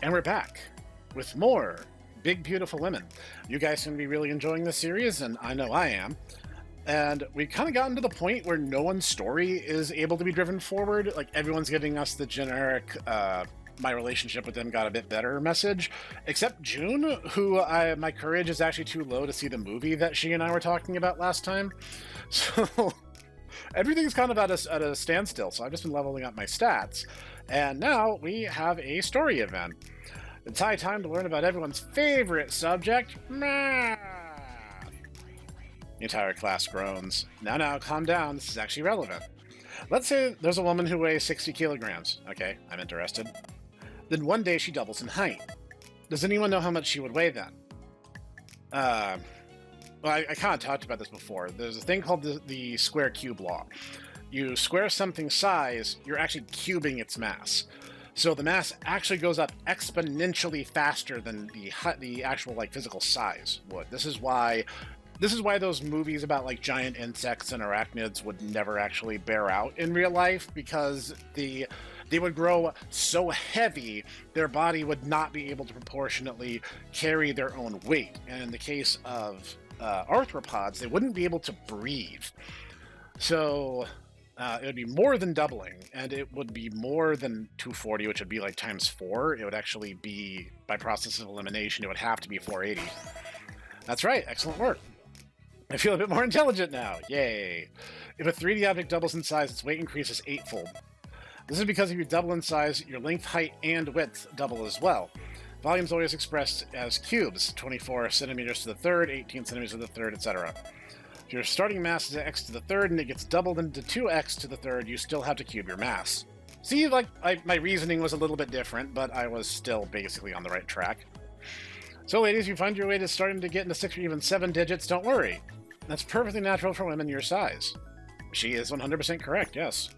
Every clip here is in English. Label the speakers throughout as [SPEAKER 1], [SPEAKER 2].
[SPEAKER 1] And we're back with more Big Beautiful Women. You guys seem to be really enjoying this series, and I know I am. And we've kind of gotten to the point where no one's story is able to be driven forward. Like, everyone's giving us the generic, my relationship with them got a bit better message, except June, who my courage is actually too low to see the movie that she and I were talking about last time. So everything's kind of at a standstill, so I've just been leveling up my stats. And now we have a story event. It's high time to learn about everyone's favorite subject, math. The entire class groans. Now, calm down. This is actually relevant. Let's say there's a woman who weighs 60 kilograms. Okay, I'm interested. Then one day she doubles in height. Does anyone know how much she would weigh then? Well, I kind of talked about this before. There's a thing called the square cube law. You square something's size, you're actually cubing its mass. So the mass actually goes up exponentially faster than the actual physical size would. This is why those movies about giant insects and arachnids would never actually bear out in real life, because they would grow so heavy their body would not be able to proportionately carry their own weight. And in the case of arthropods, they wouldn't be able to breathe. So it would be more than doubling, and it would be more than 240, which would be times 4. It would actually be, by process of elimination, it would have to be 480. That's right, excellent work. I feel a bit more intelligent now, yay. If a 3D object doubles in size, its weight increases 8-fold. This is because if you double in size, your length, height, and width double as well. Volume is always expressed as cubes, 24 centimeters to the third, 18 centimeters to the third, etc. If your starting mass is x to the third and it gets doubled into 2x to the third, you still have to cube your mass. See, my reasoning was a little bit different, but I was still basically on the right track. So ladies, if you find your weight is starting to get into 6 or even 7 digits, don't worry. That's perfectly natural for women your size. She is 100% correct, yes.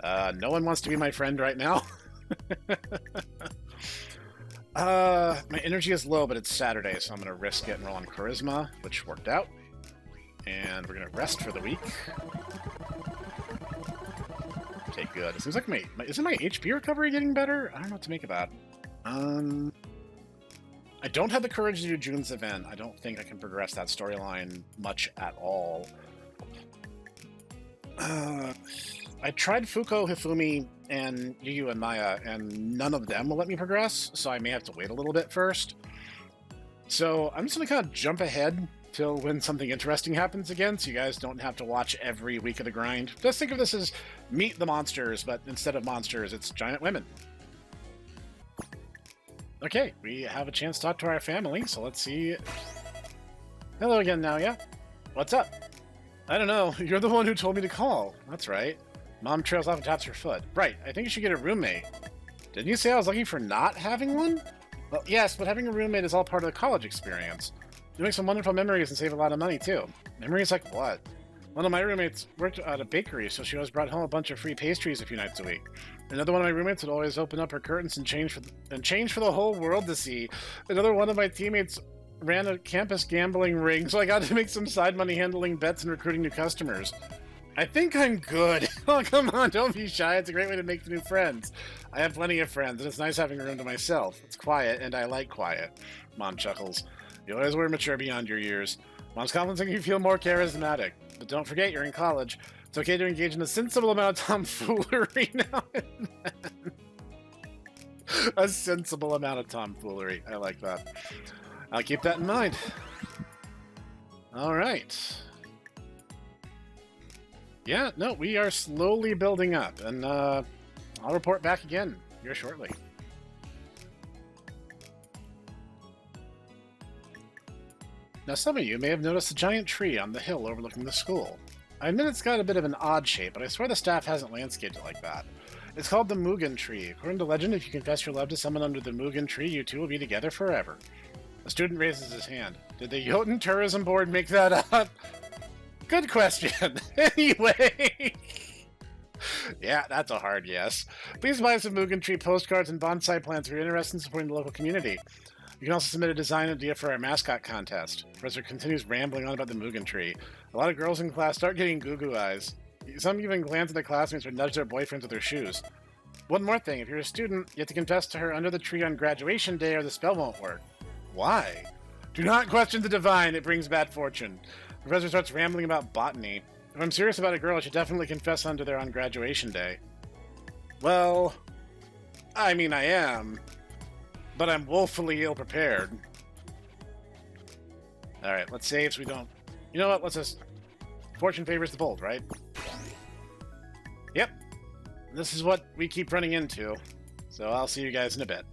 [SPEAKER 1] No one wants to be my friend right now. My energy is low, but it's Saturday, so I'm going to risk it and roll on Charisma, which worked out. And we're going to rest for the week. Okay, good. It seems like isn't my HP recovery getting better? I don't know what to make of that. I don't have the courage to do June's event. I don't think I can progress that storyline much at all. I tried Fuko, Hifumi, and Yu and Maya, and none of them will let me progress, so I may have to wait a little bit first. So I'm just going to kind of jump ahead till when something interesting happens again, so you guys don't have to watch every week of the grind. Just think of this as Meet the Monsters, but instead of monsters, it's giant women. Okay, we have a chance to talk to our family, so let's see. Hello again, Naoya. What's up? I don't know, you're the one who told me to call. That's right. Mom trails off and taps her foot. Right, I think you should get a roommate. Didn't you say I was looking for not having one? Well, yes, but having a roommate is all part of the college experience. You make some wonderful memories and save a lot of money, too. Memories like what? One of my roommates worked at a bakery, so she always brought home a bunch of free pastries a few nights a week. Another one of my roommates would always open up her curtains and change for the whole world to see. Another one of my teammates ran a campus gambling ring, so I got to make some side money handling bets and recruiting new customers. I think I'm good. Oh, come on, don't be shy. It's a great way to make new friends. I have plenty of friends, and it's nice having a room to myself. It's quiet, and I like quiet. Mom chuckles. You always were mature beyond your years. Mom's confidence makes you feel more charismatic. But don't forget, you're in college. It's okay to engage in a sensible amount of tomfoolery now and then. A sensible amount of tomfoolery. I like that. I'll keep that in mind. All right. Yeah, no, we are slowly building up, and I'll report back again here shortly. Now, some of you may have noticed a giant tree on the hill overlooking the school. I admit it's got a bit of an odd shape, but I swear the staff hasn't landscaped it like that. It's called the Mugen Tree. According to legend, if you confess your love to someone under the Mugen Tree, you two will be together forever. A student raises his hand. Did the Jotun Tourism Board make that up? Good question. Anyway. Yeah, that's a hard yes. Please buy some Mugen Tree postcards and bonsai plants if you're interested in supporting the local community. You can also submit a design idea for our mascot contest. Professor continues rambling on about the Mugen Tree. A lot of girls in class start getting goo-goo eyes. Some even glance at their classmates or nudge their boyfriends with their shoes. One more thing, if you're a student, you have to confess to her under the tree on graduation day or the spell won't work. Why? Do not question the divine, it brings bad fortune. The professor starts rambling about botany. If I'm serious about a girl, I should definitely confess under there on graduation day. Well, I mean, I am, but I'm woefully ill-prepared. Alright, let's save so we don't... You know what, let's just... Fortune favors the bold, right? Yep. This is what we keep running into. So I'll see you guys in a bit.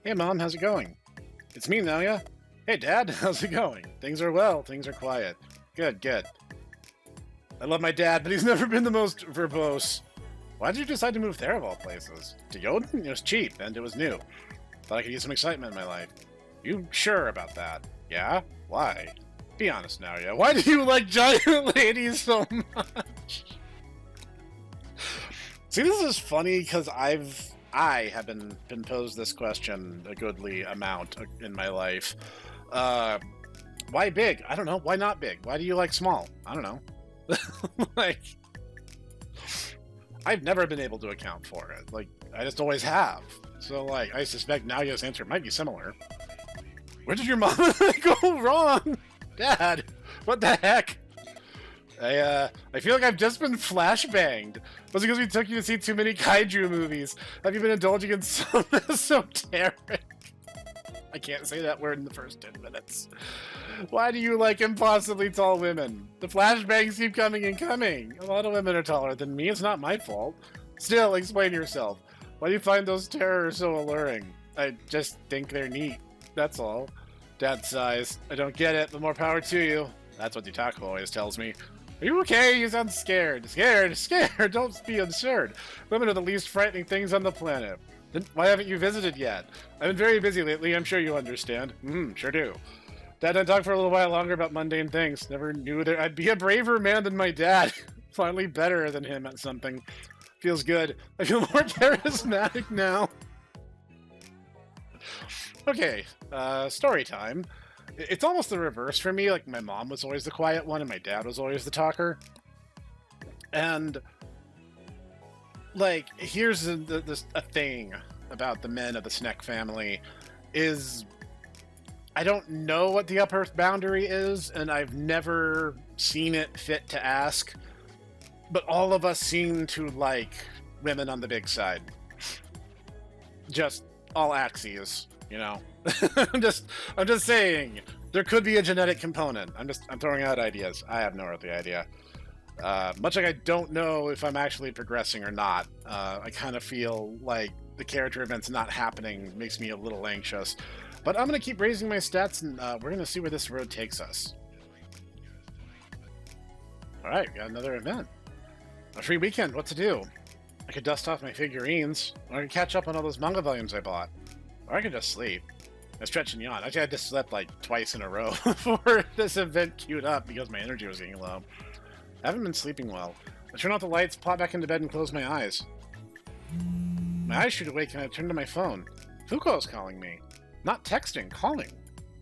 [SPEAKER 1] Hey, Mom, how's it going? It's me, Nelia. Hey, Dad, how's it going? Things are well, things are quiet. Good, good. I love my dad, but he's never been the most verbose. Why did you decide to move there of all places? To Yoden? It was cheap, and it was new. Thought I could use some excitement in my life. You sure about that? Yeah? Why? Be honest now, yeah. Why do you like giant ladies so much? See, this is funny because I have been posed this question a goodly amount in my life. Why big? I don't know. Why not big? Why do you like small? I don't know. Like, I've never been able to account for it. Like, I just always have. So, like, I suspect Nalia's answer might be similar. Where did your mama go wrong? Dad, what the heck? I feel like I've just been flashbanged. Was it because we took you to see too many kaiju movies? Have you been indulging in some esoteric? I can't say that word in the first 10 minutes. Why do you like impossibly tall women? The flashbangs keep coming and coming. A lot of women are taller than me. It's not my fault. Still, explain yourself. Why do you find those terrors so alluring? I just think they're neat. That's all. Dad sighs. I don't get it, but more power to you. That's what Yutaka always tells me. Are you okay? You sound scared. Scared? Scared? Don't be absurd. Women are the least frightening things on the planet. Then why haven't you visited yet? I've been very busy lately. I'm sure you understand. Sure do. Dad and I talked for a little while longer about mundane things. Never knew that I'd be a braver man than my dad. Finally better than him at something. Feels good. I feel more charismatic now. Okay, story time. It's almost the reverse for me. Like, my mom was always the quiet one and my dad was always the talker. And, like, here's a thing about the men of the Snek family is I don't know what the upper boundary is, and I've never seen it fit to ask, but all of us seem to like women on the big side. Just all axes, you know? I'm just saying, there could be a genetic component. I'm throwing out ideas. I have no earthly idea. Much like I don't know if I'm actually progressing or not. I kind of feel like the character events not happening makes me a little anxious. But I'm going to keep raising my stats, and we're going to see where this road takes us. Alright, we got another event. A free weekend, what to do? I could dust off my figurines, or I could catch up on all those manga volumes I bought. Or I could just sleep. I stretch and yawn. Actually, I just slept like twice in a row before this event queued up because my energy was getting low. I haven't been sleeping well. I turn off the lights, plop back into bed, and close my eyes. My eyes shoot awake and I turn to my phone. Fuko's calling me. Not texting, calling.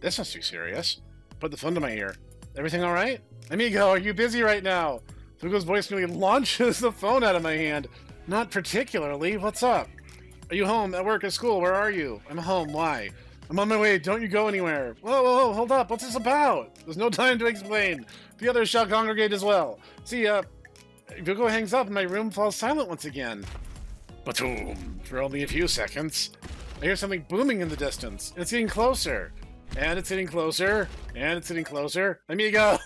[SPEAKER 1] This must be serious. Put the phone to my ear. Everything alright? Amigo, are you busy right now? Fuko's voice nearly launches the phone out of my hand. Not particularly. What's up? Are you home? At work? At school? Where are you? I'm home. Why? I'm on my way. Don't you go anywhere. Whoa, whoa, whoa, hold up. What's this about? There's no time to explain. The others shall congregate as well. See, Fuko hangs up and my room falls silent once again. Ba-toom. For only a few seconds. I hear something booming in the distance. It's getting closer. And it's getting closer. And it's getting closer. Amigo!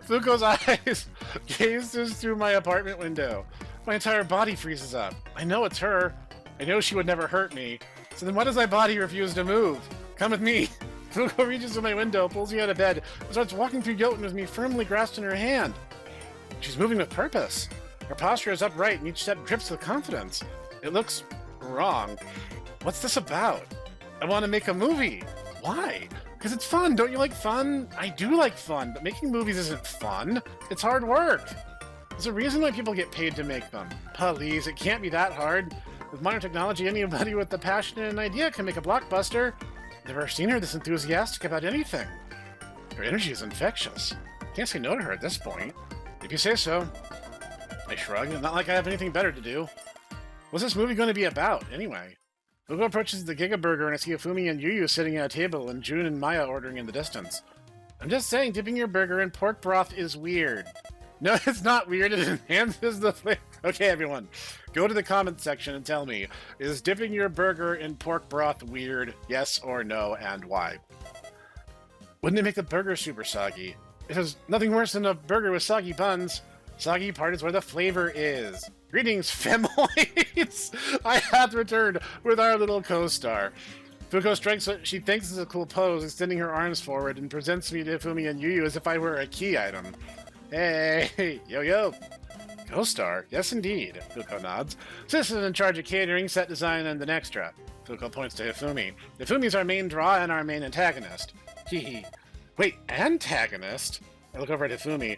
[SPEAKER 1] Fuko's eyes gazes through my apartment window. My entire body freezes up. I know it's her. I know she would never hurt me. So then why does my body refuse to move? Come with me. Fuko reaches to my window, pulls me out of bed, and starts walking through Jotun with me firmly grasped in her hand. She's moving with purpose. Her posture is upright, and each step drips with confidence. It looks wrong. What's this about? I want to make a movie. Why? Because it's fun. Don't you like fun? I do like fun, but making movies isn't fun. It's hard work. There's a reason why people get paid to make them. Please, it can't be that hard. With modern technology, anybody with the passion and an idea can make a blockbuster. Never seen her this enthusiastic about anything. Her energy is infectious. Can't say no to her at this point. If you say so. I shrug. Not like I have anything better to do. What's this movie going to be about, anyway? Fuko approaches the Giga Burger and I see Ifumi and Yuyu sitting at a table and Jun and Maya ordering in the distance. I'm just saying, dipping your burger in pork broth is weird. No, it's not weird. It enhances the flavor. Okay, everyone, go to the comments section and tell me, is dipping your burger in pork broth weird? Yes or no, and why? Wouldn't it make the burger super soggy? It has nothing worse than a burger with soggy buns. Soggy part is where the flavor is. Greetings, femoids! I have returned with our little co-star. Fuko strikes what she thinks is a cool pose, extending her arms forward, and presents me to Ifumi and Yuyu as if I were a key item. Hey, yo. Co-star? Yes, indeed. Fuko nods. Sis is in charge of catering, set design, and an extra. Fuko points to Ifumi. Ifumi's our main draw and our main antagonist. Hee. Wait, antagonist? I look over at Ifumi.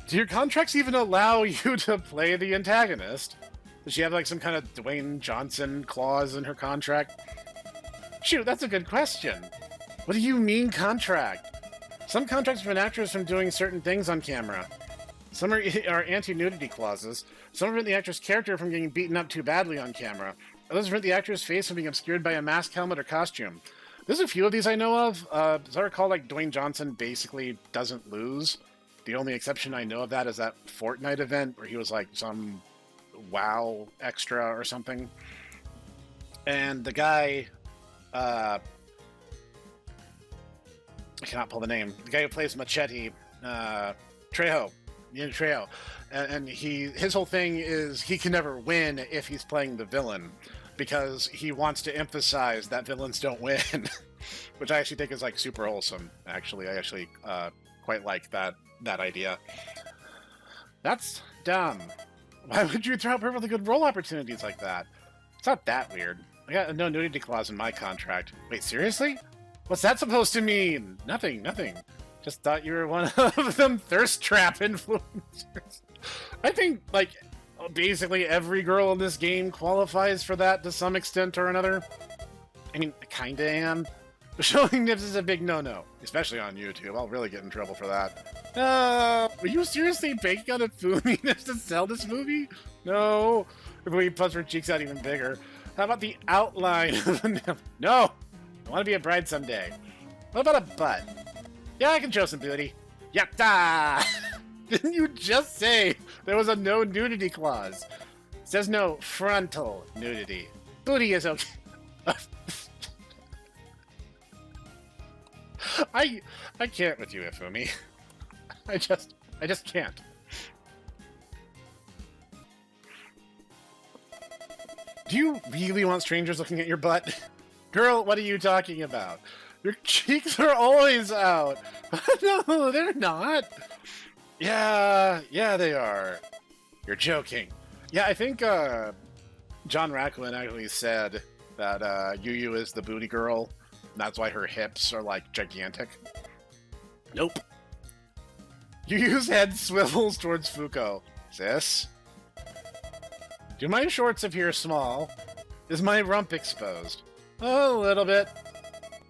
[SPEAKER 1] Do your contracts even allow you to play the antagonist? Does she have like some kind of Dwayne Johnson clause in her contract? Shoot, that's a good question. What do you mean contract? Some contracts prevent actors from doing certain things on camera. Some are anti-nudity clauses. Some prevent the actor's character from getting beaten up too badly on camera. Others prevent the actor's face from being obscured by a mask, helmet, or costume. There's a few of these I know of. As I recall, like, Dwayne Johnson basically doesn't lose. The only exception I know of that is that Fortnite event where he was, like, some WoW extra or something. And the guy... I cannot pull the name. The guy who plays Machete, Trejo. Trejo. And his whole thing is he can never win if he's playing the villain, because he wants to emphasize that villains don't win, which I actually think is like super wholesome. Actually, I actually quite like that idea. That's dumb. Why would you throw out perfectly good role opportunities like that? It's not that weird. I got a no nudity clause in my contract. Wait, seriously? What's that supposed to mean? Nothing. Just thought you were one of them thirst trap influencers. I think, like, basically every girl in this game qualifies for that to some extent or another. I mean, I kinda am. Showing nips is a big no-no, especially on YouTube. I'll really get in trouble for that. Are you seriously baking on a Fumi nips to sell this movie? No. If we puff her cheeks out even bigger. How about the outline of the nip? No! I want to be a bride someday. What about a butt? Yeah, I can show some booty. Yatta! Didn't you just say there was a no nudity clause? It says no frontal nudity. Booty is okay. I can't with you, Ifumi. I just can't. Do you really want strangers looking at your butt? Girl, what are you talking about? Your cheeks are always out. No, they're not. Yeah, they are. You're joking. Yeah, I think John Racklin actually said that Yuyu is the booty girl. And that's why her hips are, like, gigantic. Nope. Yuyu's head swivels towards Fuko. Sis? Do my shorts appear small? Is my rump exposed? A little bit.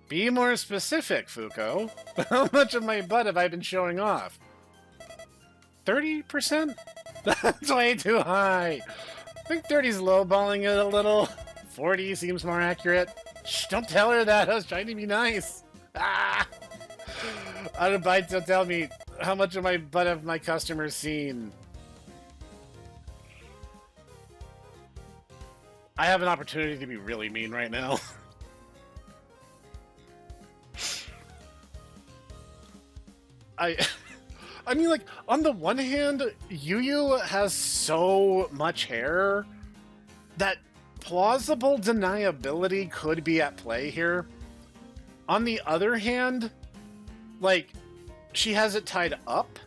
[SPEAKER 1] Be more specific, Fuko. How much of my butt have I been showing off? 30%? That's way too high. I think 30's lowballing it a little. 40 seems more accurate. Shh, don't tell her that. I was trying to be nice. Ah! Out of bites, don't tell me how much of my butt have my customers seen. I have an opportunity to be really mean right now. I mean, like, on the one hand, Yuyu has so much hair that plausible deniability could be at play here. On the other hand, like, she has it tied up,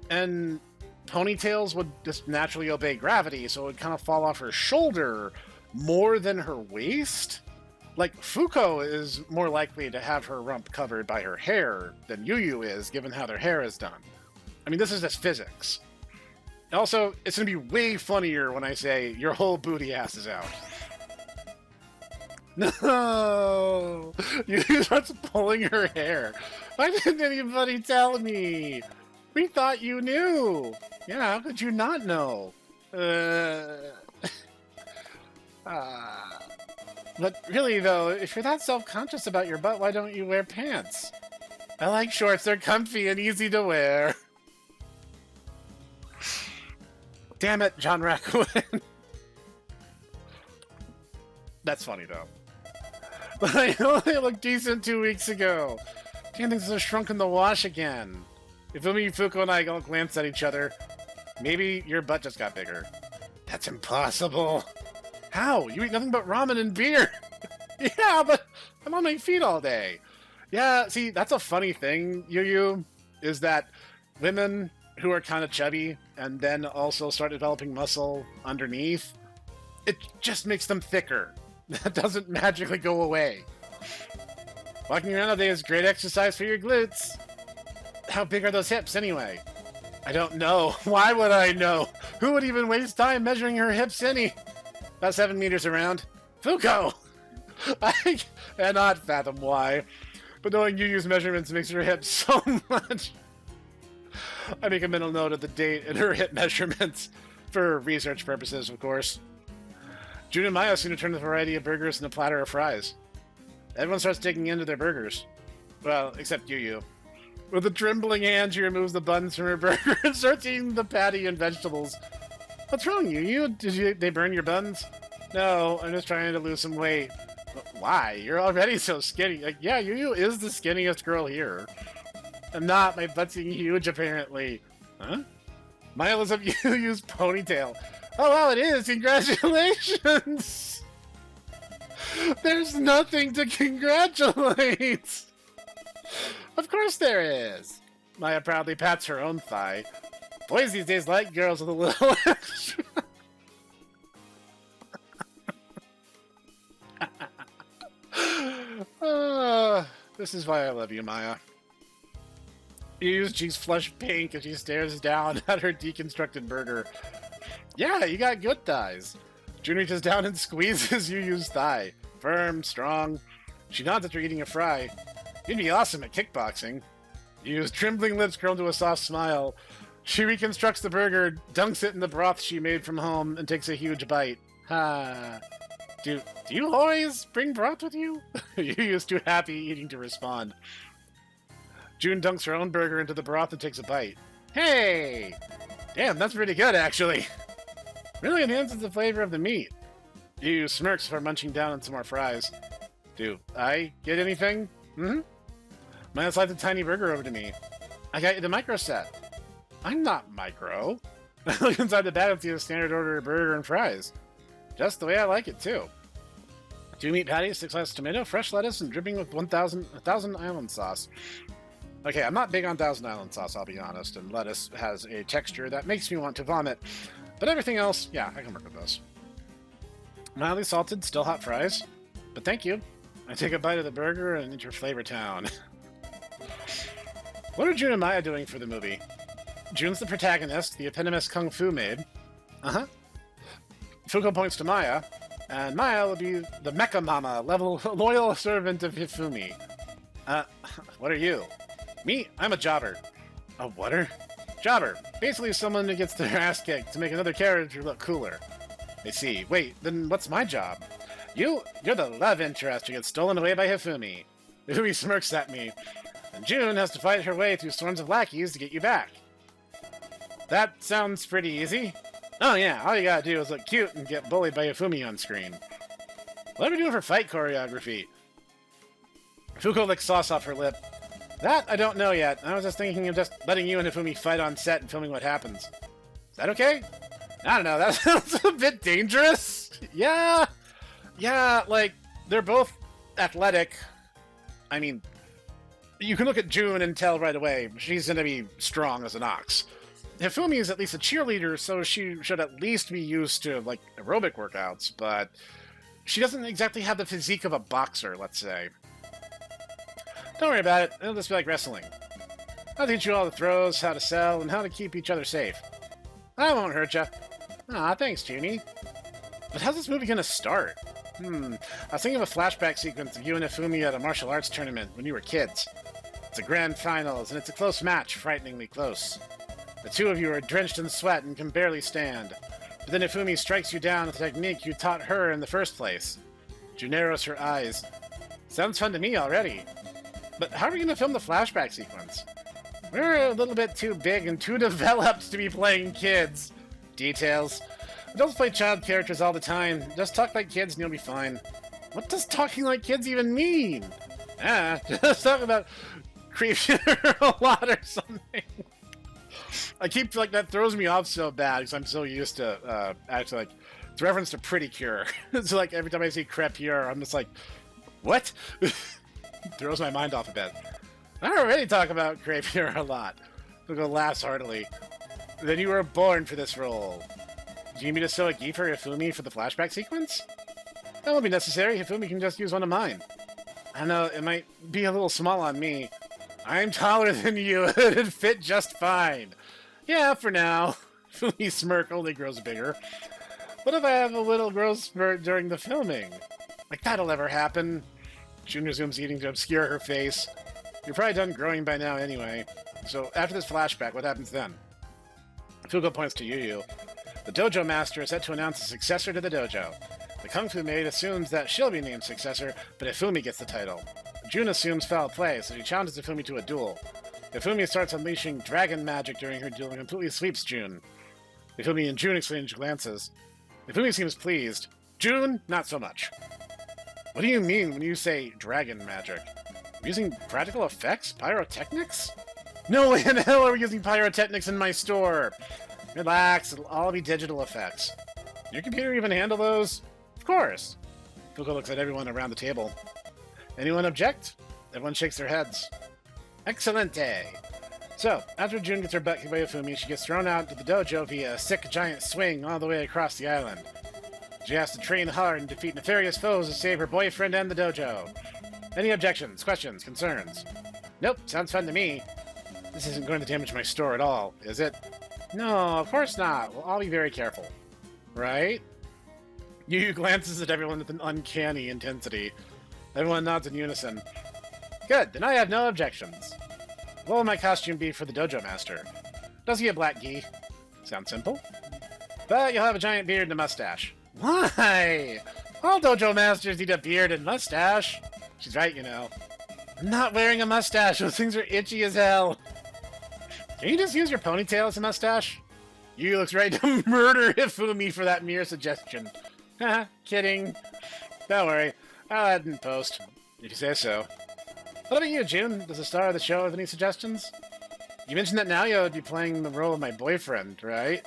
[SPEAKER 1] and ponytails would just naturally obey gravity, so it would kind of fall off her shoulder more than her waist. Like, Fuko is more likely to have her rump covered by her hair than Yuyu is, given how their hair is done. I mean, this is just physics. Also, it's going to be way funnier when I say, your whole booty ass is out. No! Yuyu starts pulling her hair. Why didn't anybody tell me? We thought you knew. Yeah, how could you not know? Uh, ah. But really, though, if you're that self-conscious about your butt, why don't you wear pants? I like shorts. They're comfy and easy to wear. Damn it, John Raccoon. That's funny, though. But I only looked decent 2 weeks ago. Damn, things are shrunk in the wash again. If only Fuko and I all glanced at each other, maybe your butt just got bigger. That's impossible. How? You eat nothing but ramen and beer. Yeah, but I'm on my feet all day. Yeah, see, that's a funny thing, Yu, is that women who are kind of chubby and then also start developing muscle underneath, it just makes them thicker. That doesn't magically go away. Walking around all day is great exercise for your glutes. How big are those hips anyway? I don't know. Why would I know? Who would even waste time measuring her hips any? About 7 meters around. Fuko! I cannot fathom why. But knowing you use measurements makes her hips so much. I make a mental note of the date and her hip measurements. For research purposes, of course. June and Maya soon return with a variety of burgers and a platter of fries. Everyone starts digging into their burgers. Well, except Yu. With a trembling hand, she removes the buns from her burger and starts eating the patty and vegetables. What's wrong, Yu? Did they burn your buns? No, I'm just trying to lose some weight. But why? You're already so skinny. Like, yeah, Yu is the skinniest girl here. I'm not. My butt's getting huge, apparently. Huh? Maya looks up Yu's ponytail. Oh, wow, it is! Congratulations! There's nothing to congratulate! Of course there is! Maya proudly pats her own thigh. Boys these days like girls with a little extra. This is why I love you, Maya. Yu's cheeks flush pink as she stares down at her deconstructed burger. Yeah, you got good thighs. June reaches down and squeezes Yu's thigh. Firm, strong. She nods after eating a fry. You'd be awesome at kickboxing. Yu's trembling lips curl into a soft smile. She reconstructs the burger, dunks it in the broth she made from home, and takes a huge bite. Ha. Do you always bring broth with you? Yu's too happy eating to respond. June dunks her own burger into the broth and takes a bite. Hey! Damn, that's pretty good, actually. Really enhances the flavor of the meat. Yu smirks before munching down on some more fries. Do I get anything? Maya slides a tiny burger over to me. I got you the micro set. I'm not micro. I look inside the bag and see a standard order of burger and fries. Just the way I like it, too. 2 meat patties, 6 slices of tomato, fresh lettuce, and dripping with 1,000 Island sauce. Okay, I'm not big on Thousand Island sauce, I'll be honest, and lettuce has a texture that makes me want to vomit. But everything else, yeah, I can work with those. Mildly salted, still hot fries. But thank you. I take a bite of the burger and enter Flavor Town. What are June and Maya doing for the movie? June's the protagonist, the eponymous Kung Fu maid. Uh-huh. Fuko points to Maya, and Maya will be the Mecha Mama, loyal servant of Hifumi. What are you? Me? I'm a jobber. A whatter? Jobber. Basically someone who gets their ass kicked to make another character look cooler. I see. Wait, then what's my job? You're the love interest who gets stolen away by Hifumi. Hifumi smirks at me, and June has to fight her way through swarms of lackeys to get you back. That sounds pretty easy. Oh yeah, all you gotta do is look cute and get bullied by Hifumi on screen. What are we doing for fight choreography? Fuko licks sauce off her lip. That I don't know yet. I was just thinking of just letting you and Hifumi fight on set and filming what happens. Is that okay? I don't know, that sounds a bit dangerous. Yeah, like, they're both athletic. I mean, you can look at June and tell right away she's gonna be strong as an ox. Hifumi is at least a cheerleader, so she should at least be used to, like, aerobic workouts, but she doesn't exactly have the physique of a boxer, let's say. Don't worry about it, it'll just be like wrestling. I'll teach you all the throws, how to sell, and how to keep each other safe. I won't hurt ya. Aw, thanks, Junie. But how's this movie gonna start? I was thinking of a flashback sequence of you and Hifumi at a martial arts tournament when you were kids. It's a grand finals, and it's a close match, frighteningly close. The two of you are drenched in sweat and can barely stand. But then Ifumi strikes you down with the technique you taught her in the first place. June narrows her eyes. Sounds fun to me already. But how are we going to film the flashback sequence? We're a little bit too big and too developed to be playing kids. Details. Adults play child characters all the time. Just talk like kids and you'll be fine. What does talking like kids even mean? Just talk about creeping a lot or something. I keep, like, that throws me off so bad because I'm so used to, actually, like, it's reference to Pretty Cure. It's like every time I see Crepier, I'm just like, what? Throws my mind off a bit. I already talk about Crepier a lot. Fuko laughs heartily. Then you were born for this role. Do you need me to sew a gi for Hifumi for the flashback sequence? That won't be necessary. Hifumi can just use one of mine. I know, it might be a little small on me. I'm taller than you. It'd fit just fine. Yeah, for now. Fumi's smirk only grows bigger. What if I have a little growth spurt during the filming? Like, that'll ever happen. June resumes eating to obscure her face. You're probably done growing by now anyway. So, after this flashback, what happens then? Fuko points to Yu. The dojo master is set to announce a successor to the dojo. The Kung Fu maid assumes that she'll be named successor, but Ifumi gets the title. June assumes foul play, so she challenges Ifumi to a duel. Ifumi starts unleashing dragon magic during her duel and completely sweeps June. Ifumi and June exchange glances. Ifumi seems pleased. June, not so much. What do you mean when you say dragon magic? Using practical effects? Pyrotechnics? No way in hell are we using pyrotechnics in my store! Relax, it'll all be digital effects. Your computer even handle those? Of course. Fuko looks at everyone around the table. Anyone object? Everyone shakes their heads. Excelente! So, after June gets her butt kicked by Ifumi, she gets thrown out to the dojo via a sick giant swing all the way across the island. She has to train hard and defeat nefarious foes to save her boyfriend and the dojo. Any objections, questions, concerns? Nope, sounds fun to me. This isn't going to damage my store at all, is it? No, of course not. We'll all be very careful. Right? Yu glances at everyone with an uncanny intensity. Everyone nods in unison. Good, then I have no objections. What will my costume be for the dojo master? Does he have black gi? Sounds simple. But you'll have a giant beard and a mustache. Why? All dojo masters need a beard and mustache. She's right, you know. I'm not wearing a mustache. Those things are itchy as hell. Can you just use your ponytail as a mustache? Yu looks ready to murder Hifumi for that mere suggestion. Haha, kidding. Don't worry. I'll add in post, if you say so. What about you, June? Does the star of the show have any suggestions? You mentioned that Naoya would be playing the role of my boyfriend, right?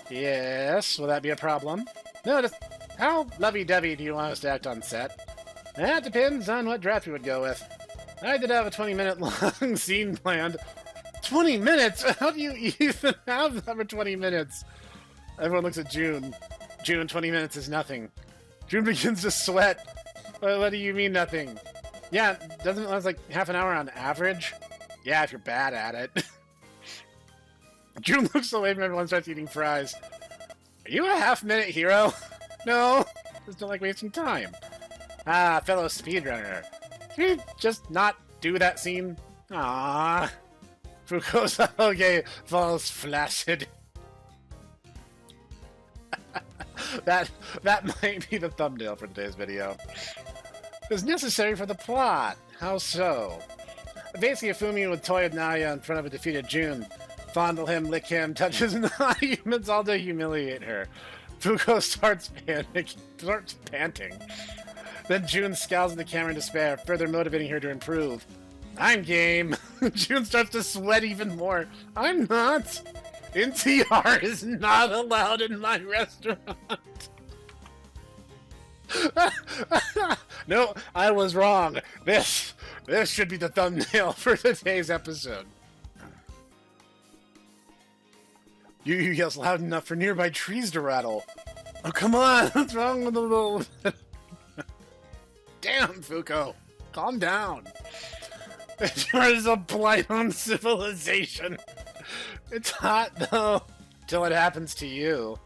[SPEAKER 1] Yes. Will that be a problem? No, just how lovey-dovey do you want us to act on set? That depends on what draft we would go with. I did have a 20-minute long scene planned. 20 minutes? How do you even have that for 20 minutes? Everyone looks at June. June, 20 minutes is nothing. June begins to sweat. What do you mean nothing? Yeah, doesn't it last like half an hour on average? Yeah, if you're bad at it. June looks away from everyone and starts eating fries. Are you a half-minute hero? No, just don't like wasting time. Ah, fellow speedrunner. Can you just not do that scene? Ah. Fuko's okay falls flaccid. that might be the thumbnail for today's video. It's necessary for the plot. How so? Basically, Ifumi would toy with Naoya in front of a defeated June. Fondle him, lick him, touch his arguments, all to humiliate her. Fuko starts panting. Then June scowls at the camera in despair, further motivating her to improve. I'm game. June starts to sweat even more. I'm not. NTR is not allowed in my restaurant. No, I was wrong. This should be the thumbnail for today's episode. Yu yells loud enough for nearby trees to rattle. Oh, come on. What's wrong with the little... Damn, Fuko. Calm down. There is a blight on civilization. It's hot, though. Till it happens to you.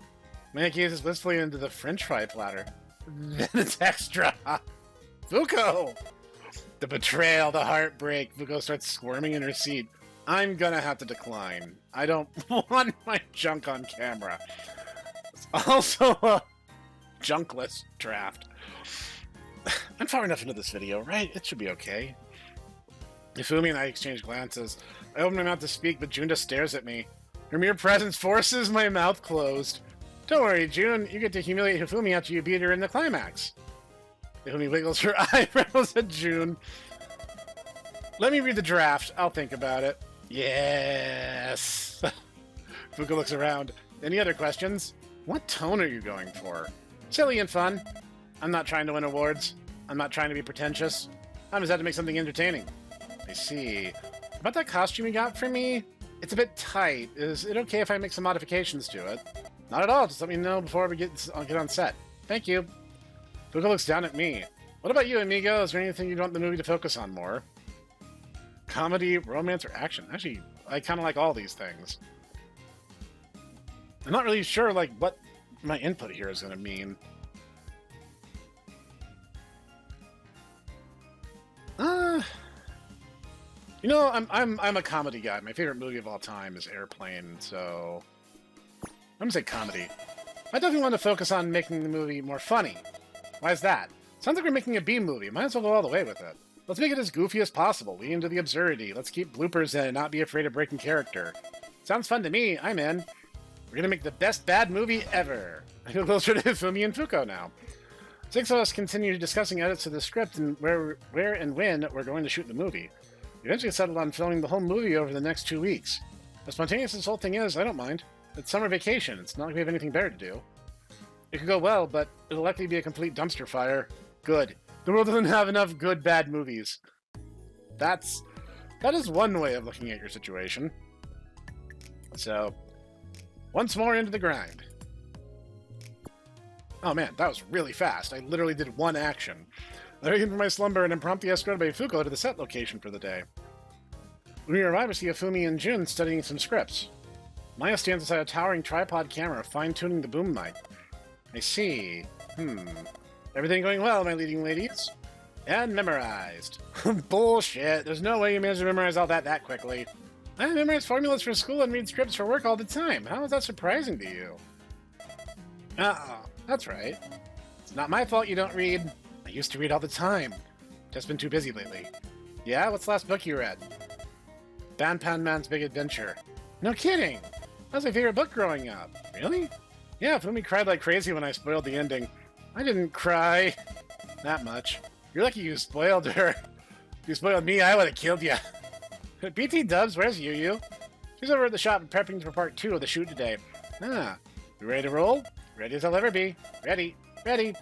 [SPEAKER 1] Man gazes wistfully into the french fry platter. Then it's extra hot. Fuko! The betrayal, the heartbreak. Fuko starts squirming in her seat. I'm gonna have to decline. I don't want my junk on camera. Also a junkless draft. I'm far enough into this video, right? It should be okay. Ifumi and I exchange glances. I open my mouth to speak, but June just stares at me. Her mere presence forces my mouth closed. Don't worry, June. You get to humiliate Hifumi after you beat her in the climax. Hifumi wiggles her eyebrows at June. Let me read the draft. I'll think about it. Yes. Fuko looks around. Any other questions? What tone are you going for? Silly and fun. I'm not trying to win awards. I'm not trying to be pretentious. I'm just out to make something entertaining. I see. About that costume you got for me? It's a bit tight. Is it okay if I make some modifications to it? Not at all. Just let me know before we get on set. Thank you. Fuko looks down at me. What about you, amigo? Is there anything you'd want the movie to focus on more? Comedy, romance, or action? Actually, I kind of like all these things. I'm not really sure, like, what my input here is going to mean. You know, I'm a comedy guy. My favorite movie of all time is Airplane, so I'm gonna say comedy. I definitely want to focus on making the movie more funny. Why is that? Sounds like we're making a B movie. Might as well go all the way with it. Let's make it as goofy as possible, lean into the absurdity. Let's keep bloopers in and not be afraid of breaking character. Sounds fun to me. I'm in. We're gonna make the best bad movie ever. I feel closer to Fumi and Fuko now. 6 of us continue discussing edits to the script and where and when we're going to shoot the movie. We eventually settled on filming the whole movie over the next 2 weeks. As spontaneous as this whole thing is, I don't mind. It's summer vacation. It's not like we have anything better to do. It could go well, but it'll likely be a complete dumpster fire. Good. The world doesn't have enough good bad movies. That is one way of looking at your situation. So, once more into the grind. Oh man, that was really fast. I literally did one action. I awakened from my slumber and am promptly escorted by Fuko to the set location for the day. When we arrive, we see Ifumi and Jun studying some scripts. Maya stands beside a towering tripod camera, fine-tuning the boom mic. I see. Everything going well, my leading ladies? And memorized. Bullshit. There's no way you managed to memorize all that quickly. I memorize formulas for school and read scripts for work all the time. How is that surprising to you? That's right. It's not my fault you don't read. I used to read all the time. Just been too busy lately. Yeah? What's the last book you read? Ban Pan Man's Big Adventure. No kidding! That was my favorite book growing up. Really? Yeah, Fumi cried like crazy when I spoiled the ending. I didn't cry. That much. You're lucky you spoiled her. If you spoiled me, I would have killed you. BT Dubs, where's Yu? She's over at the shop prepping for part 2 of the shoot today. You ready to roll? Ready as I'll ever be. Ready. Ready.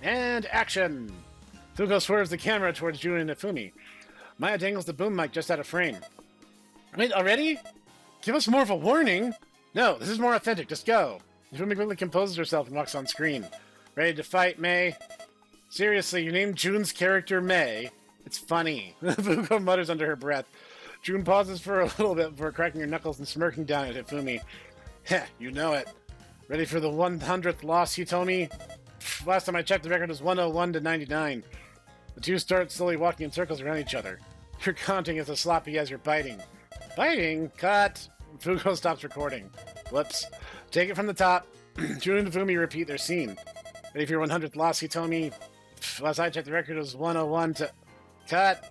[SPEAKER 1] And action! Fuko swerves the camera towards Jun and Ifumi. Maya dangles the boom mic just out of frame. Wait, already? Give us more of a warning? No, this is more authentic. Just go. Ifumi quickly composes herself and walks on screen. Ready to fight, May? Seriously, you named Jun's character May. It's funny. Fuko mutters under her breath. Jun pauses for a little bit before cracking her knuckles and smirking down at Ifumi. Heh, you know it. Ready for the 100th loss, Hitomi? Last time I checked, the record was 101 to 99. The two start slowly walking in circles around each other. You're counting as sloppy as you're biting. Biting? Cut! Fuko stops recording. Whoops. Take it from the top. Jun and Fumi repeat their scene. Ready for your 100th loss, Hitomi? Last I checked, the record was 101 to... Cut!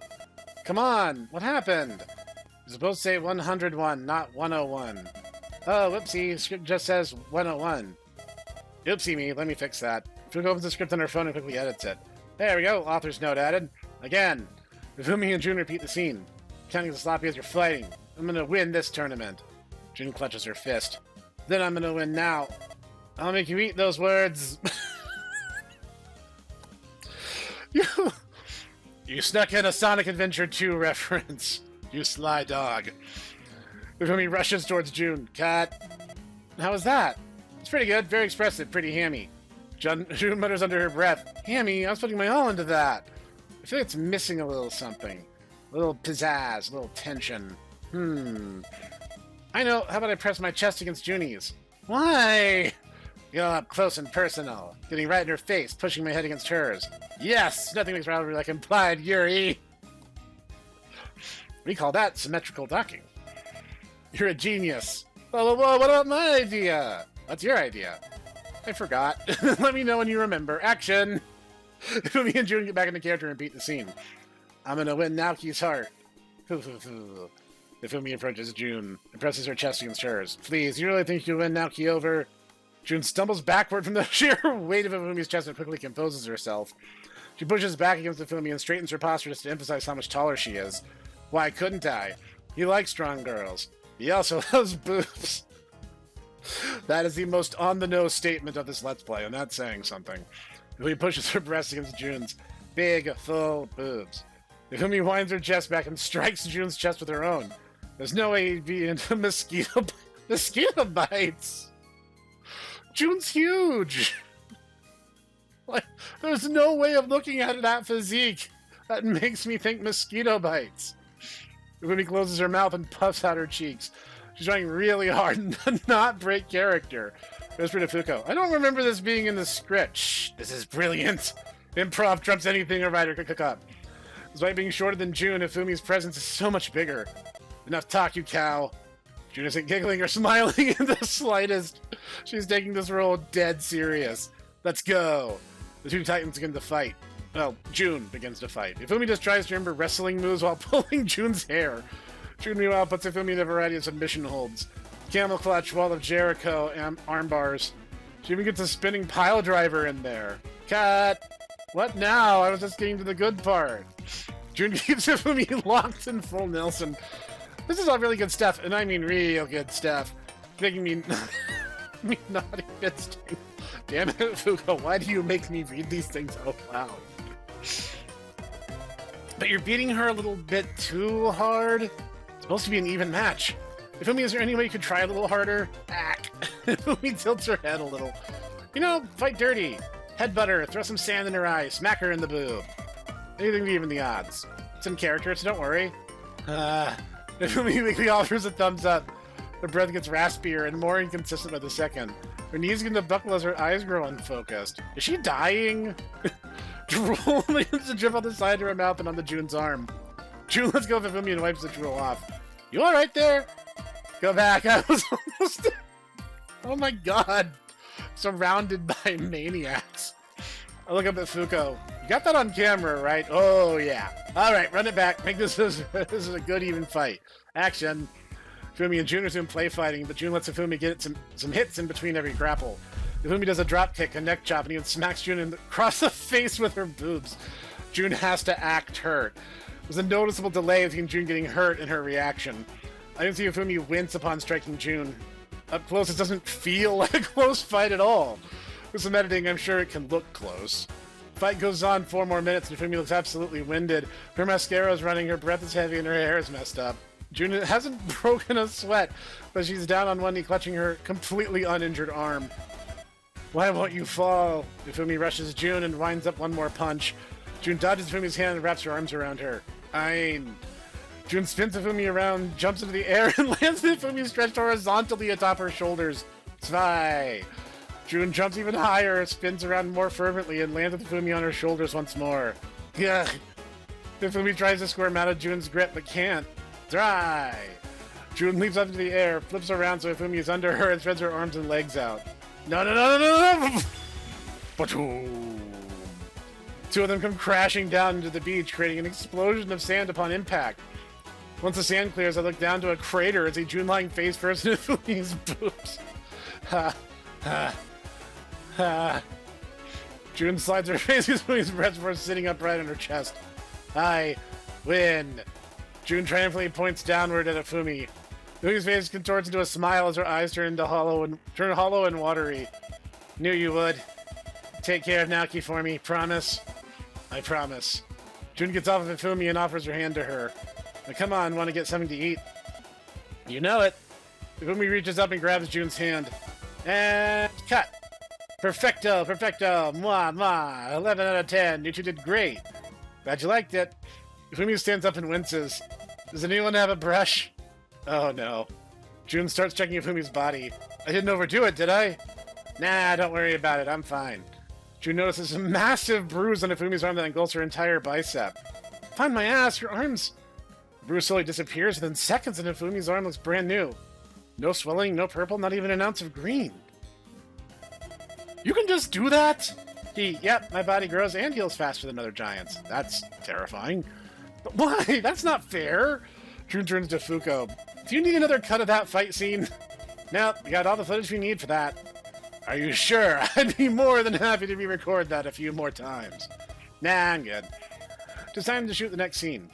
[SPEAKER 1] Come on! What happened? You're supposed to say 101, not 101. Oh, whoopsie. Script just says 101. Oopsie me. Let me fix that. Fuko opens the script on her phone and quickly edits it. There we go. Author's note added. Again. Ifumi and Jun repeat the scene. Counting as sloppy as you're fighting. I'm gonna win this tournament. Jun clutches her fist. Then I'm gonna win now. I'll make you eat those words. You snuck in a Sonic Adventure 2 reference. You sly dog. Ifumi rushes towards Jun. Cut. How was that? It's pretty good. Very expressive. Pretty hammy. Jun mutters under her breath. Hammy? I was putting my all into that. I feel like it's missing a little something. A little pizzazz. A little tension. I know. How about I press my chest against Juni's? Why? You know, up close and personal. Getting right in her face. Pushing my head against hers. Yes! Nothing makes rivalry like implied Yuri. We call that symmetrical docking. You're a genius. Whoa, what about my idea? What's your idea? I forgot. Let me know when you remember. Action! Ifumi and June get back into character and beat the scene. I'm gonna win Naoki's heart. Ifumi approaches June and presses her chest against hers. Please, you really think you'll win Naoki over? June stumbles backward from the sheer weight of Ifumi's chest and quickly composes herself. She pushes back against Ifumi and straightens her posture just to emphasize how much taller she is. Why couldn't I? He likes strong girls. He also loves boobs. That is the most on-the-nose statement of this Let's Play, and that's saying something. Ifumi pushes her breast against June's big, full boobs. Ifumi winds her chest back and strikes June's chest with her own. There's no way he'd be into mosquito bites. June's huge. Like, there's no way of looking at that physique that makes me think mosquito bites. Ifumi closes her mouth and puffs out her cheeks. She's trying really hard to not break character. Whisper to Fuko, I don't remember this being in the script. Shh, this is brilliant. Improv trumps anything a writer could cook up. Despite being shorter than June, Ifumi's presence is so much bigger. Enough talk, you cow. June isn't giggling or smiling in the slightest. She's taking this role dead serious. Let's go. The two titans begin to fight. Well, June begins to fight. Ifumi just tries to remember wrestling moves while pulling June's hair. June, meanwhile, puts Ifumi in a variety of submission holds. Camel clutch, wall of Jericho, and arm bars. She even gets a spinning pile driver in there. Cut! What now? I was just getting to the good part. June keeps Ifumi locked in full Nelson. This is all really good stuff, and I mean real good stuff. Making me, me naughty bits. Damn it, Fuko, why do you make me read these things out loud? But you're beating her a little bit too hard. It's supposed to be an even match. Ifumi, is there any way you could try a little harder? Ack. Ifumi tilts her head a little. You know, fight dirty. Headbutt her, throw some sand in her eye, smack her in the boob. Anything to even the odds. It's in character, so don't worry. Ifumi quickly offers a thumbs up. Her breath gets raspier and more inconsistent by the second. Her knees begin to buckle as her eyes grow unfocused. Is she dying? Drool begins to drip on the side of her mouth and onto June's arm. June lets go of Ifumi and wipes the drool off. You alright there? Go back, I was almost... Oh my god. Surrounded by maniacs. I look up at Fuko. You got that on camera, right? Oh, yeah. Alright, run it back. Make this is a good, even fight. Action. Ifumi and June resume play fighting, but June lets Ifumi get some hits in between every grapple. Ifumi does a drop kick, a neck chop, and even smacks June across the face with her boobs. June has to act hurt. There's a noticeable delay between June getting hurt and her reaction. I didn't see Ifumi wince upon striking June. Up close, it doesn't feel like a close fight at all. With some editing, I'm sure it can look close. Fight goes on 4 more minutes, and Ifumi looks absolutely winded. Her mascara is running, her breath is heavy, and her hair is messed up. June hasn't broken a sweat, but she's down on one knee, clutching her completely uninjured arm. Why won't you fall? Ifumi rushes June and winds up one more punch. June dodges Ifumi's hand and wraps her arms around her. June spins Ifumi around, jumps into the air, and lands Ifumi stretched horizontally atop her shoulders. Zwei. June jumps even higher, spins around more fervently, and lands with Ifumi on her shoulders once more. Ugh. Ifumi tries to squirm out of June's grip, but can't. Dry! June leaps up into the air, flips around so Ifumi is under her, and spreads her arms and legs out. No, no, no, no, no, no! Ba-toom. Two of them come crashing down into the beach, creating an explosion of sand upon impact. Once the sand clears, I look down to a crater and see June lying face first in Ifumi's boobs. Ha, ha, ha. June slides her face into Ifumi's breast before sitting upright on her chest. I win. June triumphantly points downward at Ifumi. Ifumi's face contorts into a smile as her eyes turn hollow and watery. Knew you would. Take care of Naoki for me, promise? I promise. June gets off of Ifumi and offers her hand to her. Now, come on, want to get something to eat? You know it. Ifumi reaches up and grabs June's hand. And cut! Perfecto, perfecto, mwah, mwah, 11 out of 10, you two did great. Glad you liked it. Ifumi stands up and winces. Does anyone have a brush? Oh no. June starts checking Ifumi's body. I didn't overdo it, did I? Nah, don't worry about it, I'm fine. June notices a massive bruise on Ifumi's arm that engulfs her entire bicep. Find my ass, your arms! The bruise slowly disappears within seconds and Ifumi's arm looks brand new. No swelling, no purple, not even an ounce of green. You can just do that? Yep, my body grows and heals faster than other giants. That's terrifying. But why? That's not fair. June turns to Fuko. Do you need another cut of that fight scene? Nope, we got all the footage we need for that. Are you sure? I'd be more than happy to re-record that a few more times. Nah, I'm good. Just time to shoot the next scene.